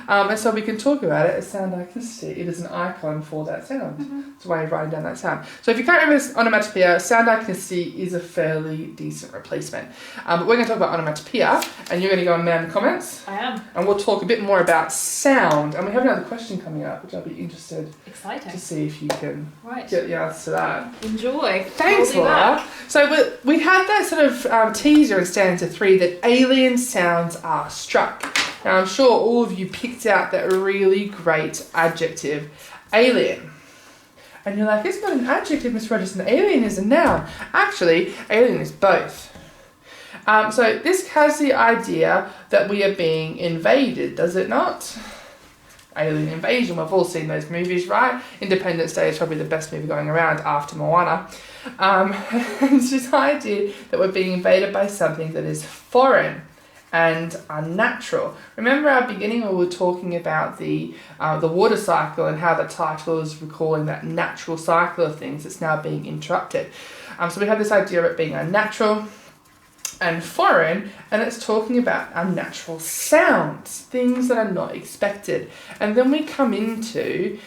And so we can talk about it as sound iconicity. It is an icon for that sound. It's a way of writing down that sound. So if you can't remember onomatopoeia, sound iconicity is a fairly decent replacement. But we're going to talk about onomatopoeia, and you're going to go and man the comments. I am. And we'll talk a bit more about sound. And we have another question coming up, which I'll be interested to see if you can get the answer to that. Enjoy. Thanks, Laura. So we had that sort of teaser in stanza 3 that alien sounds are struck. Now, I'm sure all of you picked out that really great adjective, alien. And you're like, it's not an adjective, Miss Rogerson. Alien is a noun. Actually, alien is both. So this has the idea that we are being invaded, does it not? Alien invasion, we've all seen those movies, right? Independence Day is probably the best movie going around after Moana. It's this idea that we're being invaded by something that is foreign and unnatural. Remember our beginning when we were talking about the water cycle and how the title is recalling that natural cycle of things that's now being interrupted. So we have this idea of it being unnatural and foreign, and it's talking about unnatural sounds, things that are not expected. And then we come into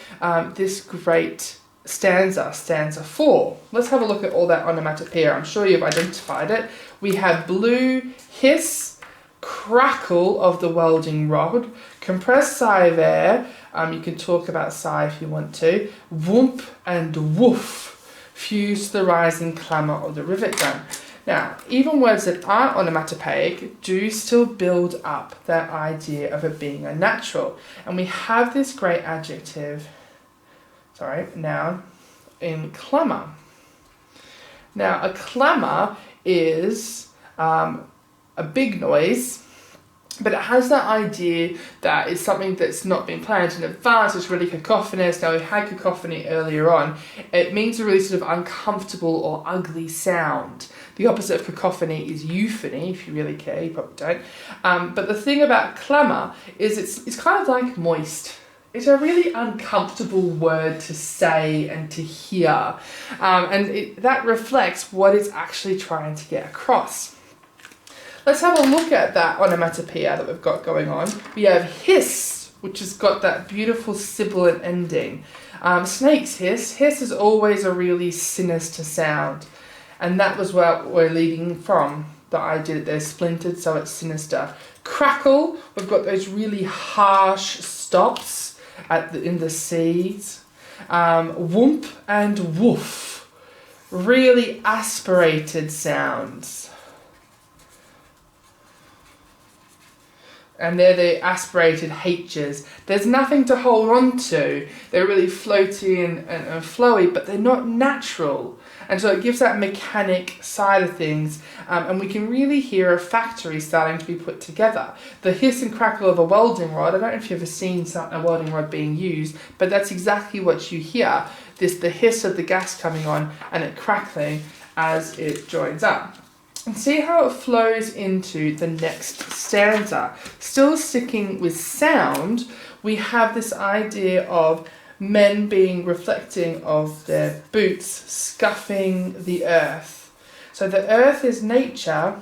this great stanza 4. Let's have a look at all that onomatopoeia. I'm sure you've identified it. We have blue, hiss, crackle of the welding rod, compressed sigh of air, you can talk about sigh if you want to, whoomp and woof, fuse the rising clamour of the rivet gun. Now, even words that aren't onomatopoeic do still build up that idea of it being unnatural. And we have this great noun, in clamour. Now, a clamour is a big noise, but it has that idea that it's something that's not been planned in advance. It's really cacophonous. Now, we had cacophony earlier on. It means a really sort of uncomfortable or ugly sound. The opposite of cacophony is euphony, if you really care. You probably don't. But the thing about clamour is it's kind of like moist. It's a really uncomfortable word to say and to hear. That reflects what it's actually trying to get across. Let's have a look at that onomatopoeia that we've got going on. We have hiss, which has got that beautiful sibilant ending. Snakes hiss. Hiss is always a really sinister sound. And that was where we're leading from, the idea that they're splintered, so it's sinister. Crackle, we've got those really harsh stops in the C's. Whoomp and woof, really aspirated sounds. And they're the aspirated H's. There's nothing to hold on to. They're really floaty and flowy, but they're not natural. And so it gives that mechanic side of things, and we can really hear a factory starting to be put together. The hiss and crackle of a welding rod, I don't know if you've ever seen a welding rod being used, but that's exactly what you hear. The hiss of the gas coming on and it crackling as it joins up. And see how it flows into the next stanza. Still sticking with sound, we have this idea of men reflecting of their boots, scuffing the earth. So the earth is nature,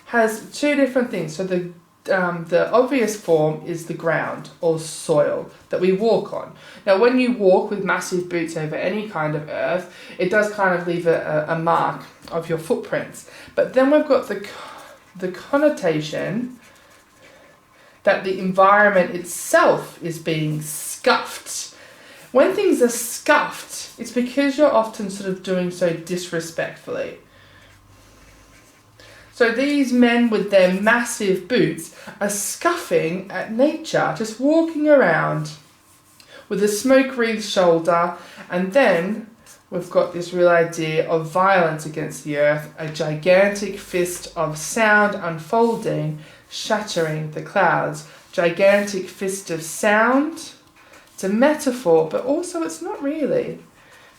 has two different things. So the the obvious form is the ground or soil that we walk on. Now, when you walk with massive boots over any kind of earth, it does kind of leave a mark of your footprints. But then we've got the connotation that the environment itself is being scuffed. When things are scuffed, it's because you're often sort of doing so disrespectfully. So these men with their massive boots are scuffing at nature, just walking around with a smoke-wreathed shoulder, and then we've got this real idea of violence against the earth, a gigantic fist of sound unfolding, shattering the clouds. Gigantic fist of sound. It's a metaphor, but also it's not really.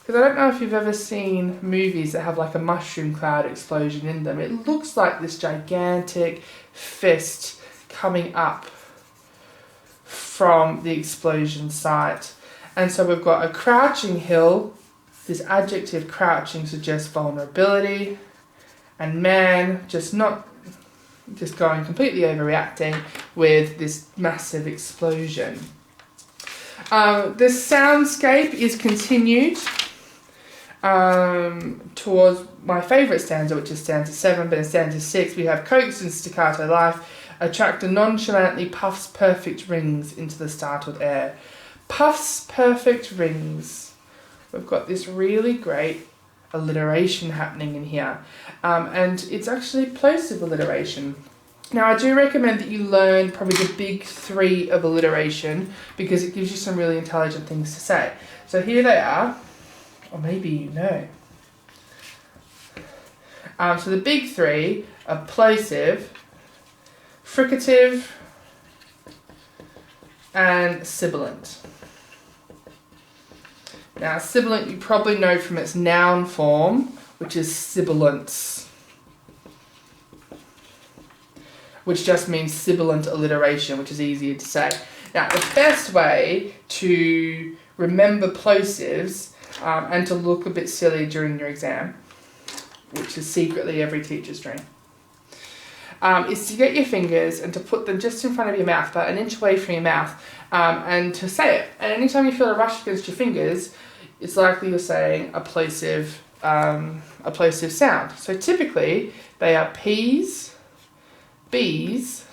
Because I don't know if you've ever seen movies that have like a mushroom cloud explosion in them. It looks like this gigantic fist coming up from the explosion site. And so we've got a crouching hill. This adjective crouching suggests vulnerability. And man just going completely overreacting with this massive explosion. The soundscape is continued towards my favourite stanza, which is stanza 7, but in stanza 6 we have coaxed and staccato life, attractor nonchalantly puffs perfect rings into the startled air. Puffs perfect rings. We've got this really great alliteration happening in here, and it's actually plosive alliteration. Now, I do recommend that you learn probably the big 3 of alliteration because it gives you some really intelligent things to say. So here they are, or maybe you know. So the big 3 are plosive, fricative, and sibilant. Now, sibilant you probably know from its noun form, which is sibilance, which just means sibilant alliteration, which is easier to say. Now, the best way to remember plosives and to look a bit silly during your exam, which is secretly every teacher's dream, is to get your fingers and to put them just in front of your mouth, about an inch away from your mouth, and to say it. And anytime you feel a rush against your fingers, it's likely you're saying a plosive sound. So typically, they are P's, B's,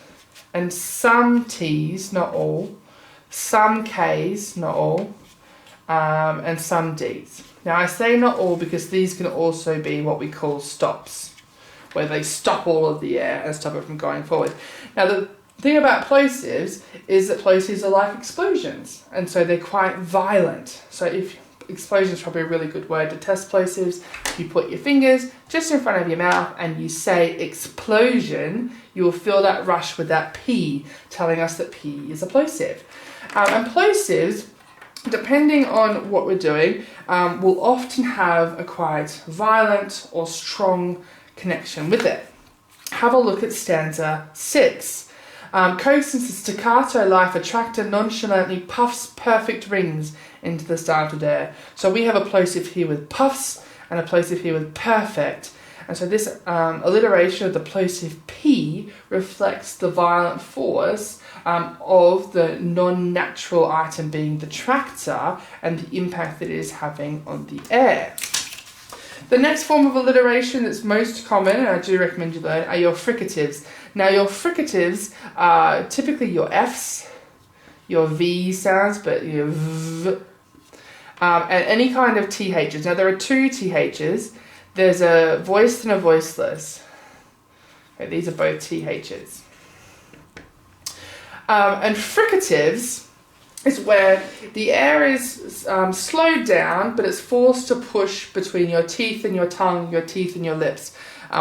and some T's, not all, some K's, not all, and some D's. Now I say not all because these can also be what we call stops, where they stop all of the air and stop it from going forward. Now the thing about plosives is that plosives are like explosions, and so they're quite violent. So if explosion is probably a really good word to test plosives. You put your fingers just in front of your mouth and you say explosion, you will feel that rush with that P, telling us that P is a plosive. And plosives, depending on what we're doing, will often have a quite violent or strong connection with it. Have a look at stanza 6. Coaxed and staccato life attractor nonchalantly puffs perfect rings into the startled air. So we have a plosive here with puffs and a plosive here with perfect. And so this alliteration of the plosive P reflects the violent force of the non-natural item being the tractor and the impact that it is having on the air. The next form of alliteration that's most common, and I do recommend you learn, are your fricatives. Now your fricatives are typically your F's, your V sounds, but your V, and any kind of THs. Now there are 2 THs. There's a voiced and a voiceless. Okay, these are both THs. And fricatives is where the air is slowed down, but it's forced to push between your teeth and your tongue, your teeth and your lips.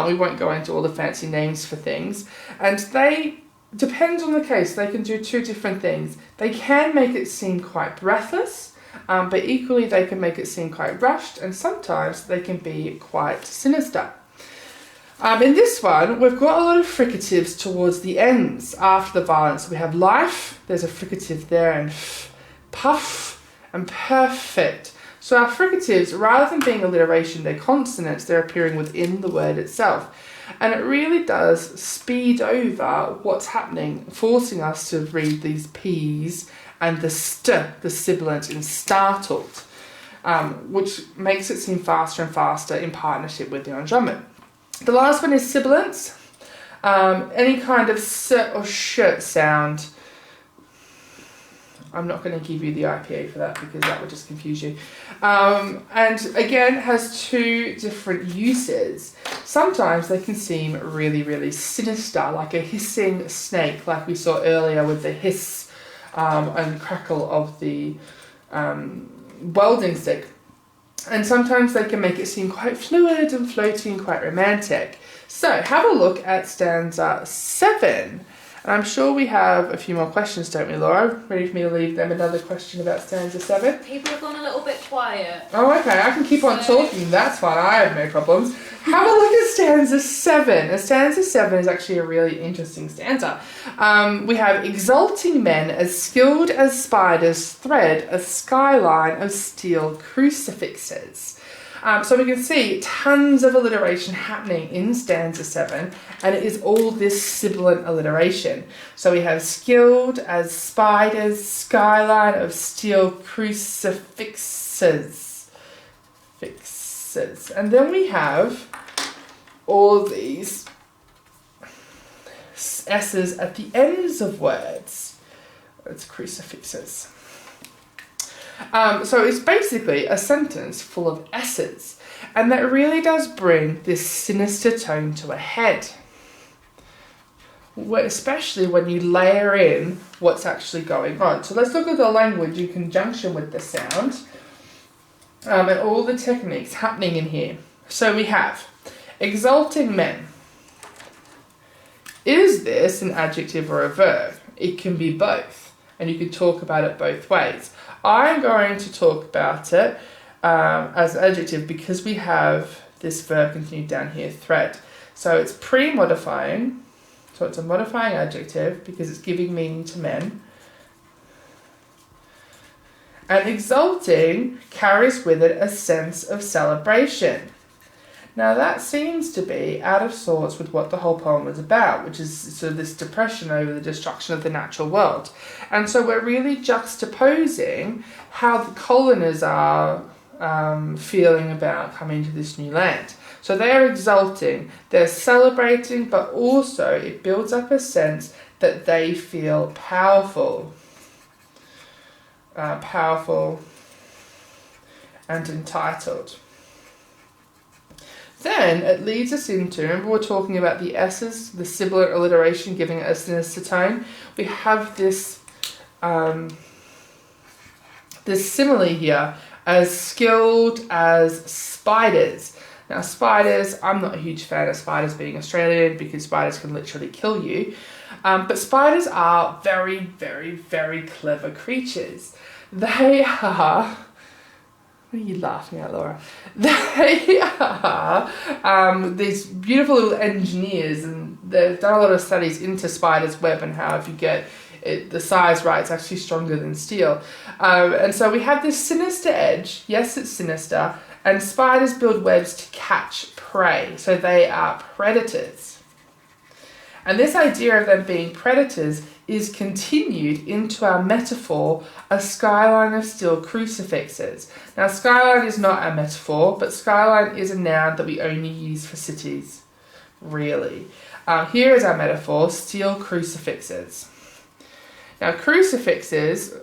We won't go into all the fancy names for things. And they, depends on the case, they can do 2 different things. They can make it seem quite breathless, but equally they can make it seem quite rushed, and sometimes they can be quite sinister. In this one, we've got a lot of fricatives towards the ends after the violence. We have life, there's a fricative there, and puff, and perfect. So our fricatives, rather than being alliteration, they're consonants, they're appearing within the word itself. And it really does speed over what's happening, forcing us to read these P's and the sibilant in startled, which makes it seem faster and faster in partnership with the enjambment. The last one is sibilants. Any kind of s or sh sound. I'm not going to give you the IPA for that because that would just confuse you. And again, it has two different uses. Sometimes they can seem really, really sinister, like a hissing snake, like we saw earlier with the hiss and crackle of the welding stick. And sometimes they can make it seem quite fluid and floaty and quite romantic. So have a look at stanza 7. And I'm sure we have a few more questions, don't we, Laura? Ready for me to leave them another question about stanza 7? People have gone a little bit quiet. Oh, okay, I can keep on talking, that's fine, I have no problems. Have a look at stanza 7. And stanza 7 is actually a really interesting stanza. We have exulting men as skilled as spiders thread a skyline of steel crucifixes. So we can see tons of alliteration happening in stanza 7, and it is all this sibilant alliteration. So we have skilled as spiders, skyline of steel crucifixes. And then we have all these S's at the ends of words. It's crucifixes. So it's basically a sentence full of S's, and that really does bring this sinister tone to a head, especially when you layer in what's actually going on. So let's look at the language in conjunction with the sound and all the techniques happening in here. So we have exulting men. Is this an adjective or a verb? It can be both, and you could talk about it both ways. I'm going to talk about it as an adjective because we have this verb continued down here, thread. So it's pre-modifying, so it's a modifying adjective because it's giving meaning to men. And exulting carries with it a sense of celebration. Now that seems to be out of sorts with what the whole poem was about, which is sort of this depression over the destruction of the natural world. And so we're really juxtaposing how the colonists are feeling about coming to this new land. So they are exulting, they're celebrating, but also it builds up a sense that they feel powerful. Powerful and entitled. Then it leads us into, remember we're talking about the S's, the sibilant alliteration giving it a sinister tone. We have this this simile here, as skilled as spiders. Now spiders, I'm not a huge fan of spiders being Australian because spiders can literally kill you. But spiders are very, very, very clever creatures. They are... What are you laughing at, Laura? They are these beautiful little engineers, and they've done a lot of studies into spiders' web and how if you get it, the size right, it's actually stronger than steel. And so we have this sinister edge. Yes, it's sinister. And spiders build webs to catch prey. So they are predators. And this idea of them being predators is continued into our metaphor, a skyline of steel crucifixes. Now, skyline is not a metaphor, but skyline is a noun that we only use for cities, really. Here is our metaphor, steel crucifixes. Now, crucifixes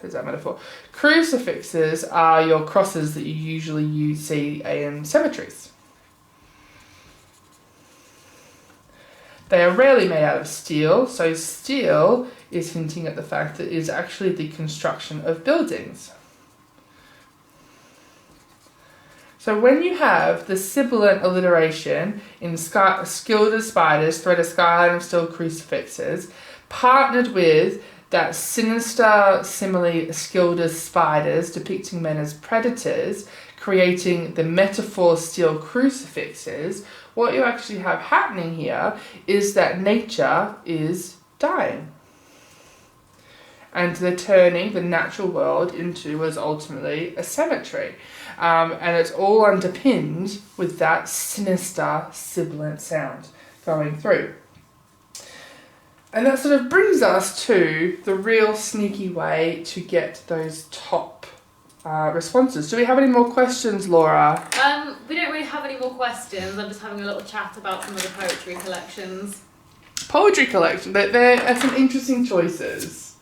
here's our metaphor. Crucifixes are your crosses that you usually see in cemeteries. They are rarely made out of steel, so steel is hinting at the fact that it is actually the construction of buildings. So when you have the sibilant alliteration in skilled as spiders thread a skyline of steel crucifixes, partnered with that sinister simile skilled as spiders depicting men as predators, creating the metaphor steel crucifixes, what you actually have happening here is that nature is dying. and they're turning the natural world into was ultimately a cemetery. And it's all underpinned with that sinister, sibilant sound going through. And that sort of brings us to the real sneaky way to get those top responses. Do we have any more questions, Laura? We don't really have any more questions. I'm just having a little chat about some of the poetry collections. Poetry collection. They're some interesting choices.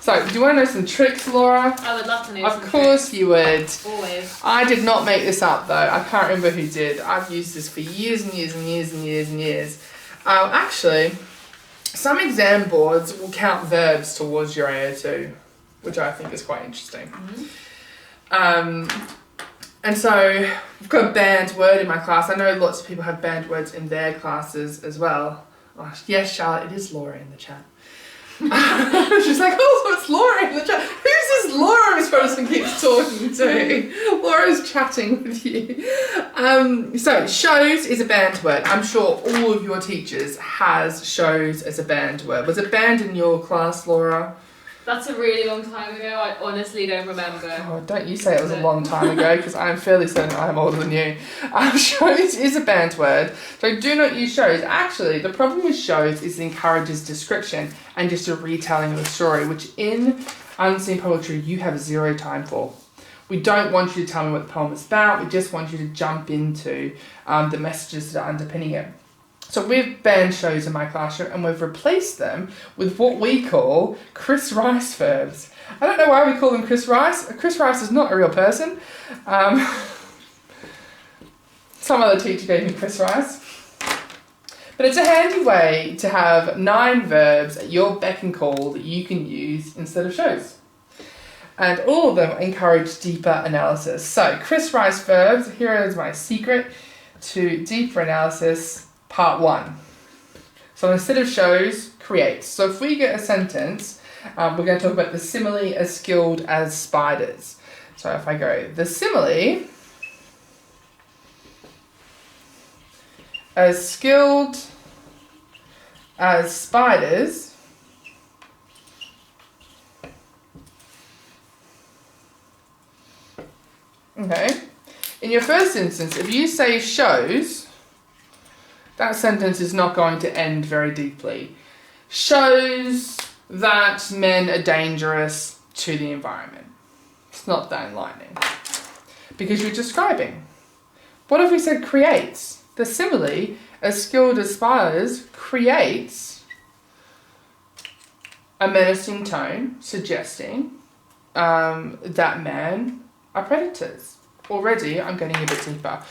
So, do you want to know some tricks, Laura? I would love to know some tricks. Of course you would. Always. I did not make this up, though. I can't remember who did. I've used this for years and years and years and years and years. Actually, some exam boards will count verbs towards your AO2, which I think is quite interesting. And so, we've got a banned word in my class. I know lots of people have banned words in their classes as well. Oh, yes, Charlotte, it is Laura in the chat. She's like, oh, it's Laura in the chat. Who's this Laura Miss Rogerson keeps talking to? Laura's chatting with you. So, shows is a banned word. I'm sure all of your teachers has shows as a banned word. Was it banned in your class, Laura? That's a really long time ago. I honestly don't remember. Oh, don't you say it was a long time ago, because I'm fairly certain I'm older than you. Shows is a banned word, so do not use shows. Actually, the problem with shows is it encourages description and just a retelling of a story, which in unseen poetry you have zero time for. We don't want you to tell me what the poem is about, we just want you to jump into the messages that are underpinning it. So we've banned shows in my classroom and we've replaced them with what we call Chris Rice verbs. I don't know why we call them Chris Rice. Chris Rice is not a real person. Some other teacher gave me Chris Rice. But it's a handy way to have 9 verbs at your beck and call that you can use instead of shows. And all of them encourage deeper analysis. So Chris Rice verbs, here is my secret to deeper analysis. Part 1. So instead of shows, create. So if we get a sentence, we're going to talk about the simile as skilled as spiders. So if I go, the simile as skilled as spiders okay. In your first instance, if you say shows, that sentence is not going to end very deeply. Shows that men are dangerous to the environment. It's not that enlightening. Because you're describing. What if we said creates? The simile, as skilled as spiders, creates a menacing tone, suggesting that men are predators. Already, I'm getting a bit deeper.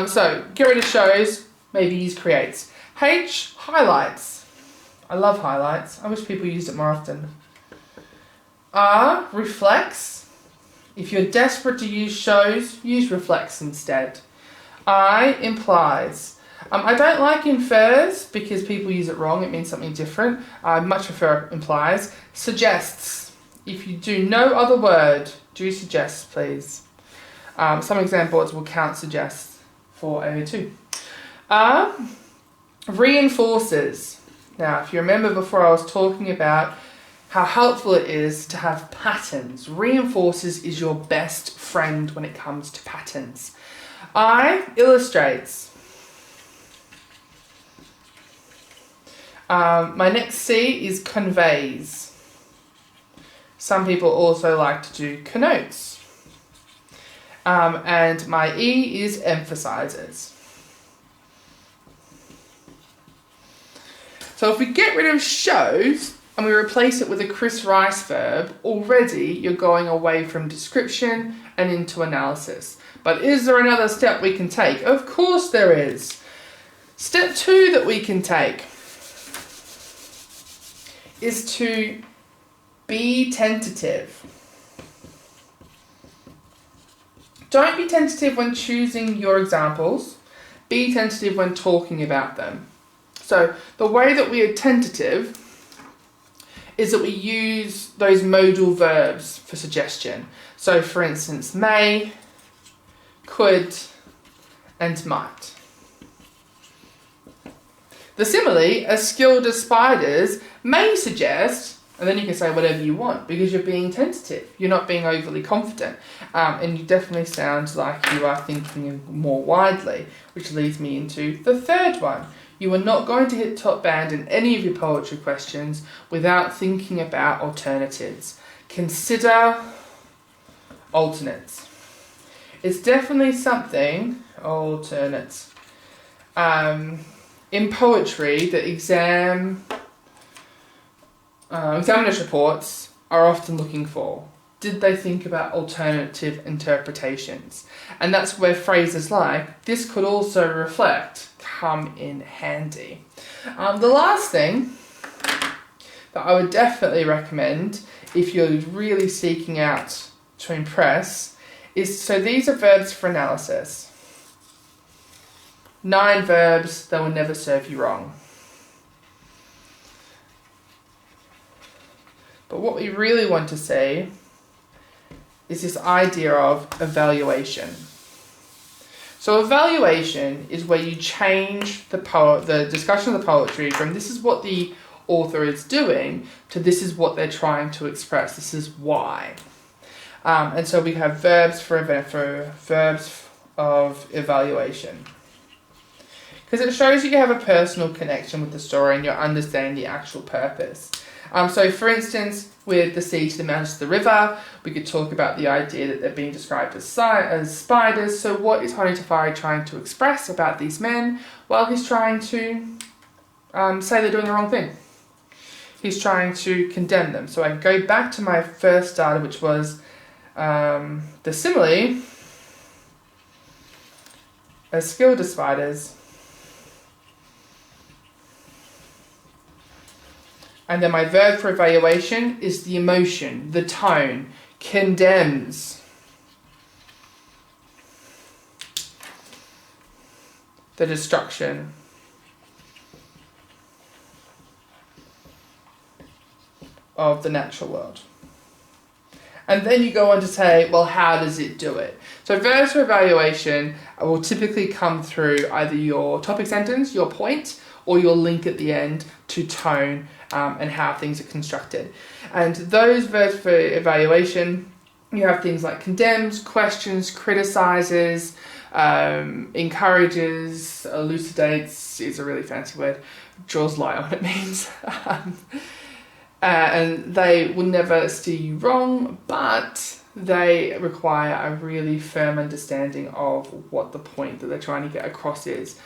So, get rid of shows. Maybe use creates. H, highlights. I love highlights. I wish people used it more often. R, reflects. If you're desperate to use shows, use reflects instead. I, implies. I don't like infers because people use it wrong. It means something different. I much prefer implies. Suggests. If you do no other word, do suggest, please. Some exam boards will count suggests for AO2. Reinforces. Now, if you remember before, I was talking about how helpful it is to have patterns. Reinforces is your best friend when it comes to patterns. I, illustrates. My next C is conveys. Some people also like to do connotes. And my E is emphasizes. So if we get rid of shows and we replace it with a Chris Rice verb, already you're going away from description and into analysis. But is there another step we can take? Of course there is. Step 2 that we can take is to be tentative. Don't be tentative when choosing your examples. Be tentative when talking about them. So the way that we are tentative is that we use those modal verbs for suggestion. So for instance, may, could, and might. The simile, as skilled as spiders, may suggest And then you can say whatever you want because you're being tentative. You're not being overly confident. And you definitely sound like you are thinking more widely, which leads me into the third one. You are not going to hit top band in any of your poetry questions without thinking about alternatives. Consider alternates. It's definitely something, alternates. In poetry, the examiners' reports are often looking for. Did they think about alternative interpretations? And that's where phrases like, this could also reflect, come in handy. The last thing that I would definitely recommend if you're really seeking out to impress is, so these are verbs for analysis. 9 verbs that will never serve you wrong. But what we really want to see is this idea of evaluation. So evaluation is where you change the discussion of the poetry from this is what the author is doing to this is what they're trying to express. This is why. And so we have verbs for verbs of evaluation. Because it shows you have a personal connection with the story and you understand the actual purpose. So for instance, with the sea to the mountains to the river, we could talk about the idea that they're being described as spiders. So what is Honi Tafari trying to express about these men? Well, he's trying to say they're doing the wrong thing. He's trying to condemn them. So I can go back to my first starter, which was the simile, as skilled as spiders. And then my verb for evaluation is the emotion, the tone, condemns. The destruction. Of the natural world. And then you go on to say, well, how does it do it? So verbs for evaluation will typically come through either your topic sentence, your point, or your link at the end to tone and how things are constructed. And those verbs for evaluation, you have things like condemns, questions, criticises, encourages, elucidates is a really fancy word, draws light on it means. And they will never steer you wrong, but they require a really firm understanding of what the point that they're trying to get across is.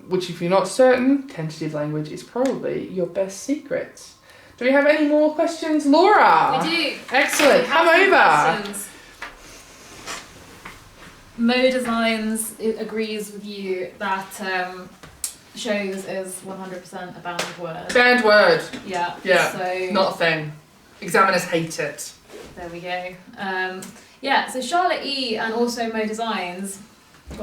Which if you're not certain, tentative language is probably your best secret. Do we have any more questions? Laura? We do. Excellent. Come over. Mo Designs agrees with you that shows is 100% a banned word. Banned word. Yeah. Yeah. So not a thing. Examiners hate it. There we go. Yeah, so Charlotte E and also Mo Designs,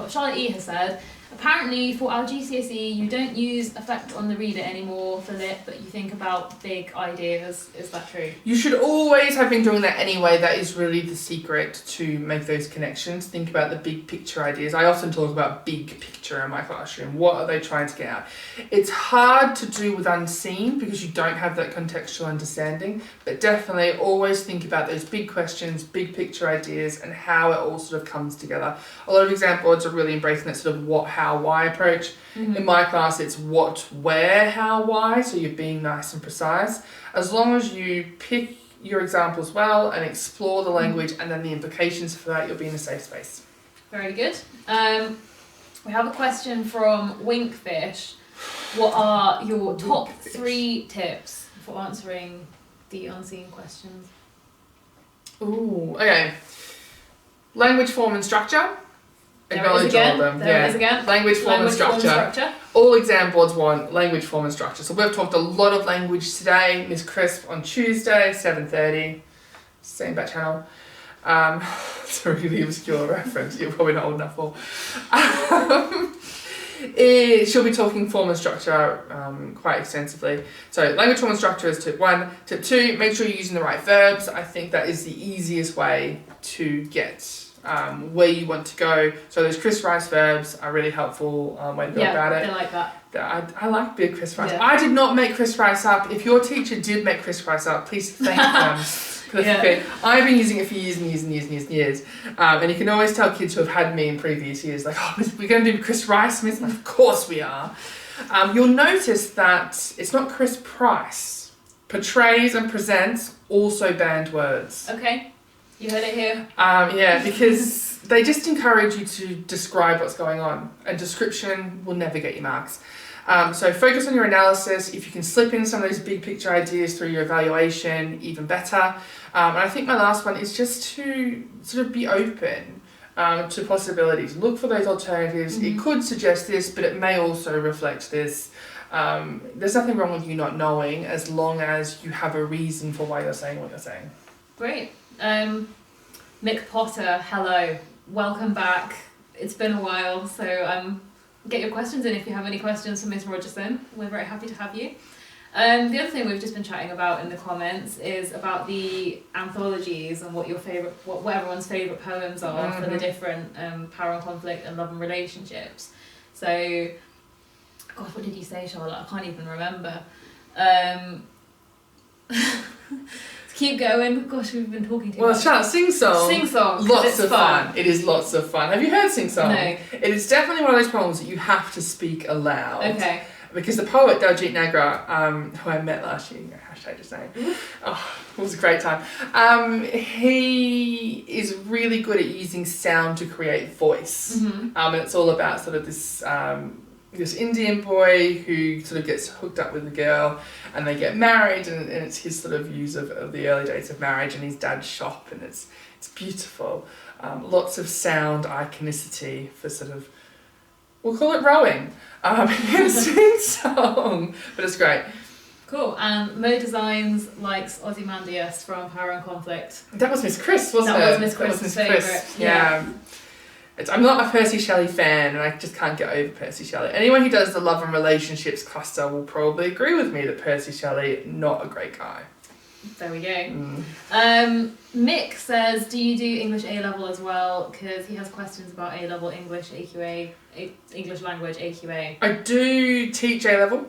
Charlotte E has said, apparently for our GCSE you don't use effect on the reader anymore for lit, but you think about big ideas. Is that true? You should always have been doing that anyway. That is really the secret to make those connections. Think about the big picture ideas. I often talk about big picture in my classroom. What are they trying to get at? It's hard to do with unseen because you don't have that contextual understanding, but definitely always think about those big questions, big picture ideas, and how it all sort of comes together. A lot of exam boards are really embracing that sort of what, how, why approach. Mm-hmm. In my class, it's what, where, how, why, so you're being nice and precise. As long as you pick your examples well and explore the language and then the implications for that, you'll be in a safe space. Very good. We have a question from Winkfish. What are your top 3 tips for answering the unseen questions? Ooh, okay. Language, form and structure. Acknowledge all of them. There it is again. Language, form and structure. All exam boards want language, form and structure. So we've talked a lot of language today. Ms. Crisp on Tuesday, 7:30. Same back channel. It's a really obscure reference you're probably not old enough for. She'll be talking form and structure quite extensively. So language, form and structure is tip 1. Tip 2, make sure you're using the right verbs. I think that is the easiest way to get where you want to go. So those Chris Rice verbs are really helpful way to go about it. Yeah, I like that. I like big Chris Rice. Yeah. I did not make Chris Rice up. If your teacher did make Chris Rice up, please thank them. I've been using it for years and years and years and years and years. And you can always tell kids who have had me in previous years, like, oh, we're going to do Chris Rice, Miss? Like, of course we are. You'll notice that it's not Chris Price. Portrays and presents, also banned words. Okay, you heard it here. Yeah, because they just encourage you to describe what's going on, and description will never get you marks. So focus on your analysis. If you can slip in some of those big picture ideas through your evaluation, even better. And I think my last one is just to sort of be open to possibilities. Look for those alternatives. It could suggest this, but it may also reflect this. There's nothing wrong with you not knowing, as long as you have a reason for why you're saying what you're saying. Great. Mick Potter, hello. Welcome back. It's been a while, so get your questions in if you have any questions for Miss Rogerson. We're very happy to have you. The other thing we've just been chatting about in the comments is about the anthologies and what everyone's favourite poems are for the different power and conflict and love and relationships. So, God, what did you say, Charlotte? I can't even remember. Keep going. Gosh, we've been talking too much. Well, Charlotte, sing song. Sing song. Lots of fun. It is lots of fun. Have you heard sing song? No. It is definitely one of those poems that you have to speak aloud. Okay. Because the poet Daljit Nagra, who I met last year, hashtag just saying, it was a great time. He is really good at using sound to create voice. And it's all about sort of this Indian boy who sort of gets hooked up with a girl, and they get married, and it's his sort of views of the early days of marriage and his dad's shop, and it's beautiful. Lots of sound iconicity for sort of, we'll call it rowing. Sing song, but it's great. Cool. And Mo Designs likes Ozymandias from Power and Conflict. That was Miss Chris, wasn't it? That was Miss Chris's favourite. Yeah. I'm not a Percy Shelley fan, and I just can't get over Percy Shelley. Anyone who does the love and relationships cluster will probably agree with me that Percy Shelley, not a great guy. There we go. Mick says, do you do English A-level as well? Because he has questions about A-level English, AQA, English language, AQA. I do teach A-level,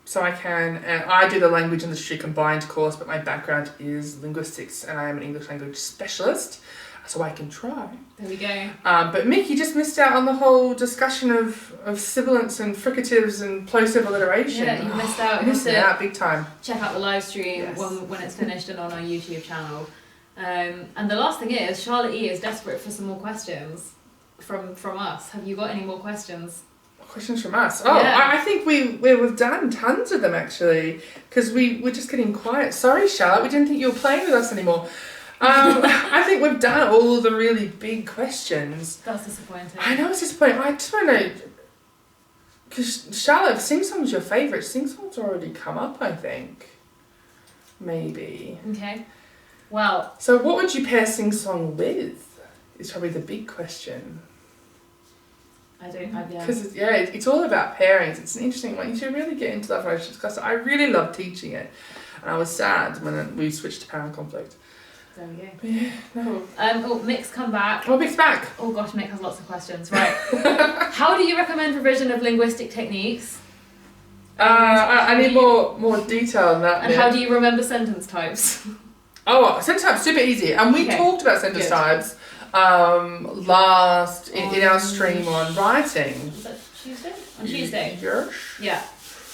so I can, and I do the language industry combined course, but my background is linguistics, and I am an English language specialist, so I can try. There we go. But Mick, you just missed out on the whole discussion of sibilants and fricatives and plosive alliteration. Yeah, you missed out. You missed out big time. Check out the live stream when it's finished and on our YouTube channel. And the last thing is, Charlotte E is desperate for some more questions from us. Have you got any more questions? Questions from us? Oh, yeah. I think we've done tons of them actually, because we're just getting quiet. Sorry, Charlotte, we didn't think you were playing with us anymore. I think we've done all the really big questions. That's disappointing. I know it's disappointing. I just want to know, because Charlotte, Sing Song's your favourite. Sing Song's already come up, I think. Maybe. Okay. Well. So what would you pair Sing Song with? Is probably the big question. I don't have Because it's all about pairings. It's an interesting one. You should really get into that relationships class. I really love teaching it, and I was sad when we switched to Power and Conflict. There we go. But yeah, no. Mick's come back. Oh, Mick's back. Oh gosh, Mick has lots of questions. Right. How do you recommend revision of linguistic techniques? I need more detail on that. And how do you remember sentence types? Oh, sentence types super easy, and we talked about sentence types last in our stream on writing. Was that Tuesday? On Tuesday. Yes. Yeah.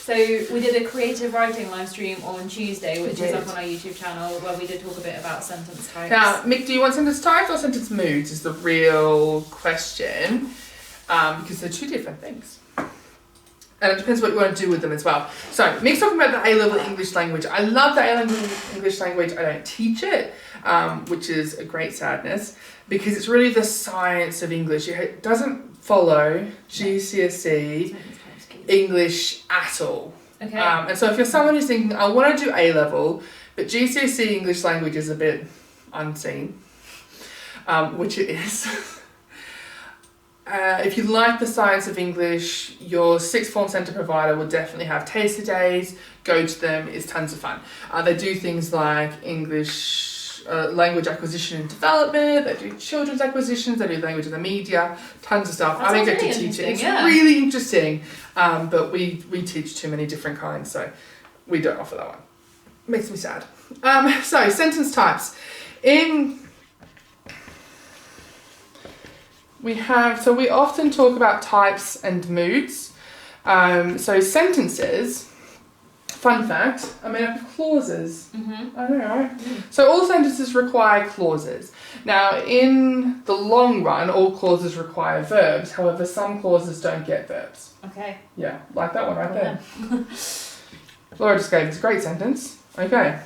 So we did a creative writing live stream on Tuesday, which is up on our YouTube channel, where we did talk a bit about sentence types. Now, Mick, do you want sentence types or sentence moods is the real question, because they're two different things. And it depends what you want to do with them as well. So, Mick's talking about the A-level English language. I love the A-level English language. I don't teach it, which is a great sadness, because it's really the science of English. It doesn't follow GCSE English at all. Okay. And so if you're someone who's thinking, I want to do A-level, but GCSE English language is a bit unseen, which it is. If you like the science of English, your sixth form centre provider will definitely have taster days. Go to them, it's tons of fun. They do things like English language acquisition and development, they do children's acquisitions, they do language in the media, tons of stuff. I don't get to teach it. It's really interesting, but we teach too many different kinds, so we don't offer that one. Makes me sad. So, sentence types. We often talk about types and moods. So sentences, fun fact, are made up of clauses. Mm-hmm. I know, right? So all sentences require clauses. Now, in the long run, all clauses require verbs. However, some clauses don't get verbs. Okay. Yeah, like that one right there. Laura just gave us a great sentence. Okay.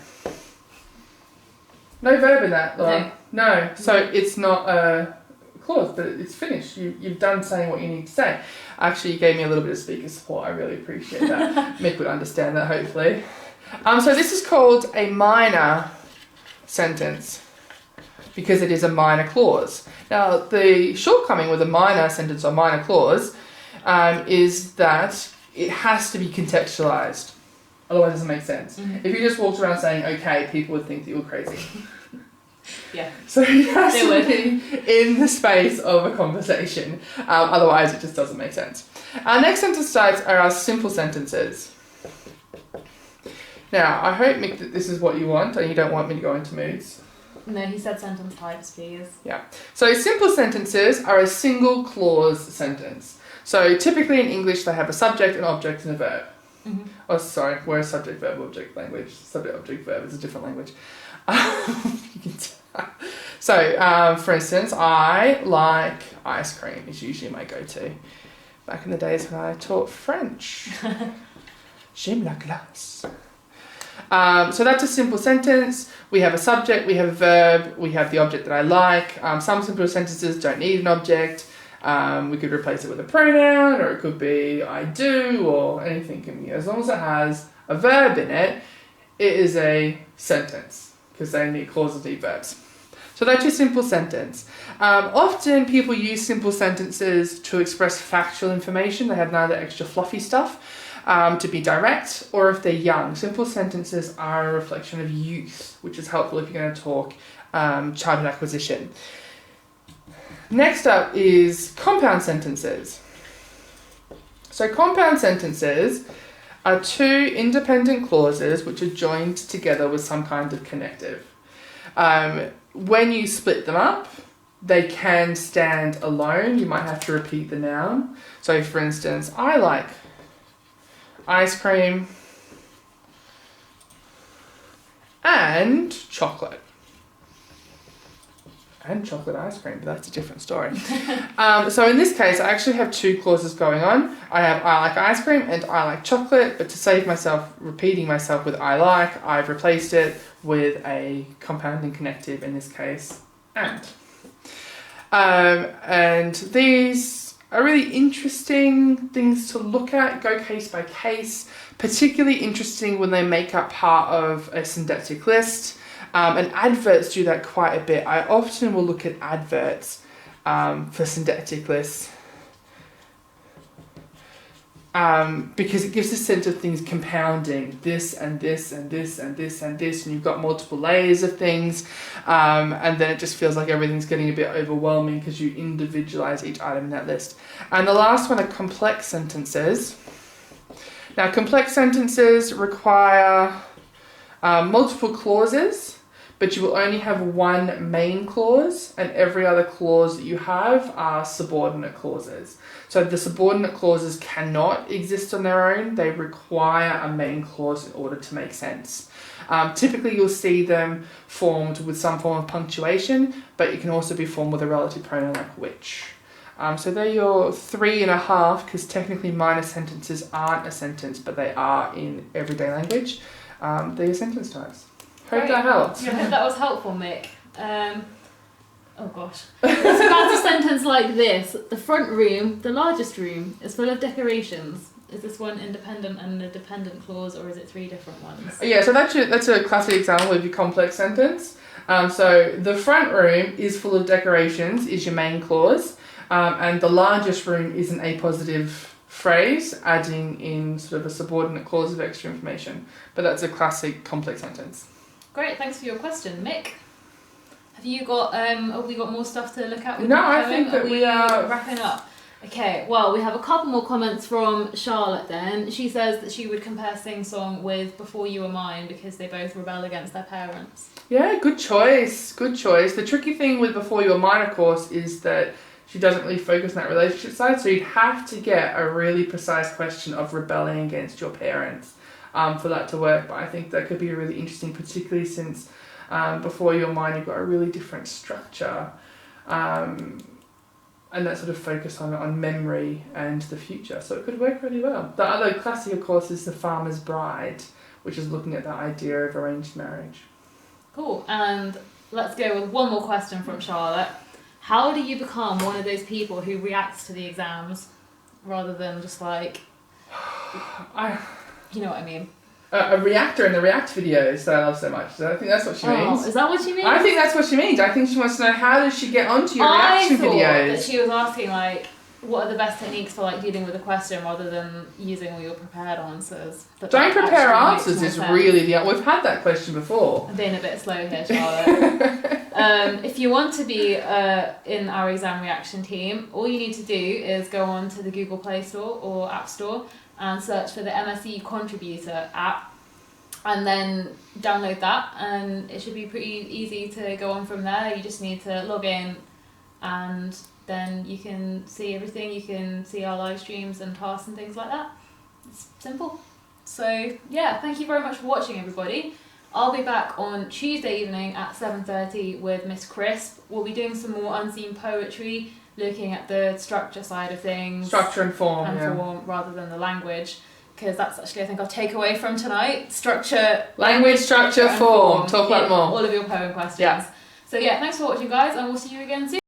No verb in that, Laura. No. So it's not a clause, but it's finished. You've done saying what you need to say. Actually, you gave me a little bit of speaker support. I really appreciate that. Mick would understand that, hopefully. So this is called a minor sentence because it is a minor clause. Now, the shortcoming with a minor sentence or minor clause is that it has to be contextualized. Otherwise, it doesn't make sense. Mm-hmm. If you just walked around saying "okay," people would think that you're crazy. Yeah. So it has to be in the space of a conversation. Otherwise, it just doesn't make sense. Our next sentence types are our simple sentences. Now, I hope, Mick, that this is what you want and you don't want me to go into moods. No, he said sentence types, please. Yeah. So simple sentences are a single clause sentence. So typically in English, they have a subject, an object, and a verb. Mm-hmm. Oh, sorry, we're a subject, verb, object language. Subject, object, verb is a different language. So, for instance, I like ice cream is usually my go-to. Back in the days when I taught French. J'aime la glace. So that's a simple sentence. We have a subject, we have a verb, we have the object that I like. Some simple sentences don't need an object. We could replace it with a pronoun, or it could be I do, or anything can be. As long as it has a verb in it, it is a sentence, because they need clauses, need verbs. So that's your simple sentence. Often people use simple sentences to express factual information. They have neither extra fluffy stuff to be direct, or if they're young. Simple sentences are a reflection of youth, which is helpful if you're going to talk childhood acquisition. Next up is compound sentences. So compound sentences are two independent clauses which are joined together with some kind of connective. When you split them up, they can stand alone. You might have to repeat the noun. So for instance, I like ice cream and chocolate. And chocolate ice cream, but that's a different story. So in this case, I actually have two clauses going on. I have I like ice cream and I like chocolate, but to save myself repeating myself with I like, I've replaced it with a compounding connective, in this case, and. And these are really interesting things to look at, go case by case, particularly interesting when they make up part of a syntactic list. And adverts do that quite a bit. I often will look at adverts for syntactic lists because it gives a sense of things compounding, this and this and this and this and this, and you've got multiple layers of things, and then it just feels like everything's getting a bit overwhelming because you individualize each item in that list. And the last one are complex sentences. Now, complex sentences require multiple clauses, but you will only have one main clause, and every other clause that you have are subordinate clauses. So the subordinate clauses cannot exist on their own. They require a main clause in order to make sense. Typically, you'll see them formed with some form of punctuation, but it can also be formed with a relative pronoun like which. So they're your 3.5, because technically minor sentences aren't a sentence, but they are in everyday language. They're your sentence types. Hope that helps. Yeah, I hope that was helpful, Mick. Oh gosh. It's about a sentence like this. The front room, the largest room, is full of decorations. Is this one independent and a dependent clause, or is it three different ones? Yeah, so that's a classic example of your complex sentence. So the front room is full of decorations is your main clause, and the largest room is an apositive phrase, adding in sort of a subordinate clause of extra information. But that's a classic complex sentence. Great, thanks for your question, Mick. have we got more stuff to look at? With No, the I poem? think that we are wrapping up. Okay, well, we have a couple more comments from Charlotte then. She says that she would compare Sing Song with Before You Were Mine because they both rebel against their parents. Yeah, good choice. Good choice. The tricky thing with Before You Were Mine, of course, is that she doesn't really focus on that relationship side, so you'd have to get a really precise question of rebelling against your parents for that to work. But I think that could be really interesting, particularly since Before You Were Mine, you've got a really different structure. And that sort of focus on memory and the future. So it could work really well. The other classic, of course, is The Farmer's Bride, which is looking at that idea of arranged marriage. Cool. And let's go with one more question from Charlotte. How do you become one of those people who reacts to the exams rather than just like... you know what I mean? A reactor in the React videos that I love so much. So I think that's what she means. Is that what she means? I think that's what she means. I think she wants to know, how does she get onto your reaction videos? I thought that she was asking, like, what are the best techniques for like dealing with a question rather than using all your prepared answers. But don't prepare answers is really the... We've had that question before. I'm being a bit slow here, Charlotte. If you want to be in our exam reaction team, all you need to do is go on to the Google Play Store or App Store and search for the MSE Contributor app and then download that, and it should be pretty easy to go on from there. You just need to log in and then you can see everything. You can see our live streams and tasks and things like that. It's simple. So yeah, thank you very much for watching, everybody. I'll be back on Tuesday evening at 7:30 with Miss Crisp. We'll be doing some more unseen poetry, looking at the structure side of things. Structure and form, form rather than the language. Because that's actually, I think, our takeaway from tonight. Structure, language, structure, form. Talk about more. All of your poem questions. Yeah. So yeah, thanks for watching, guys, and we'll see you again soon.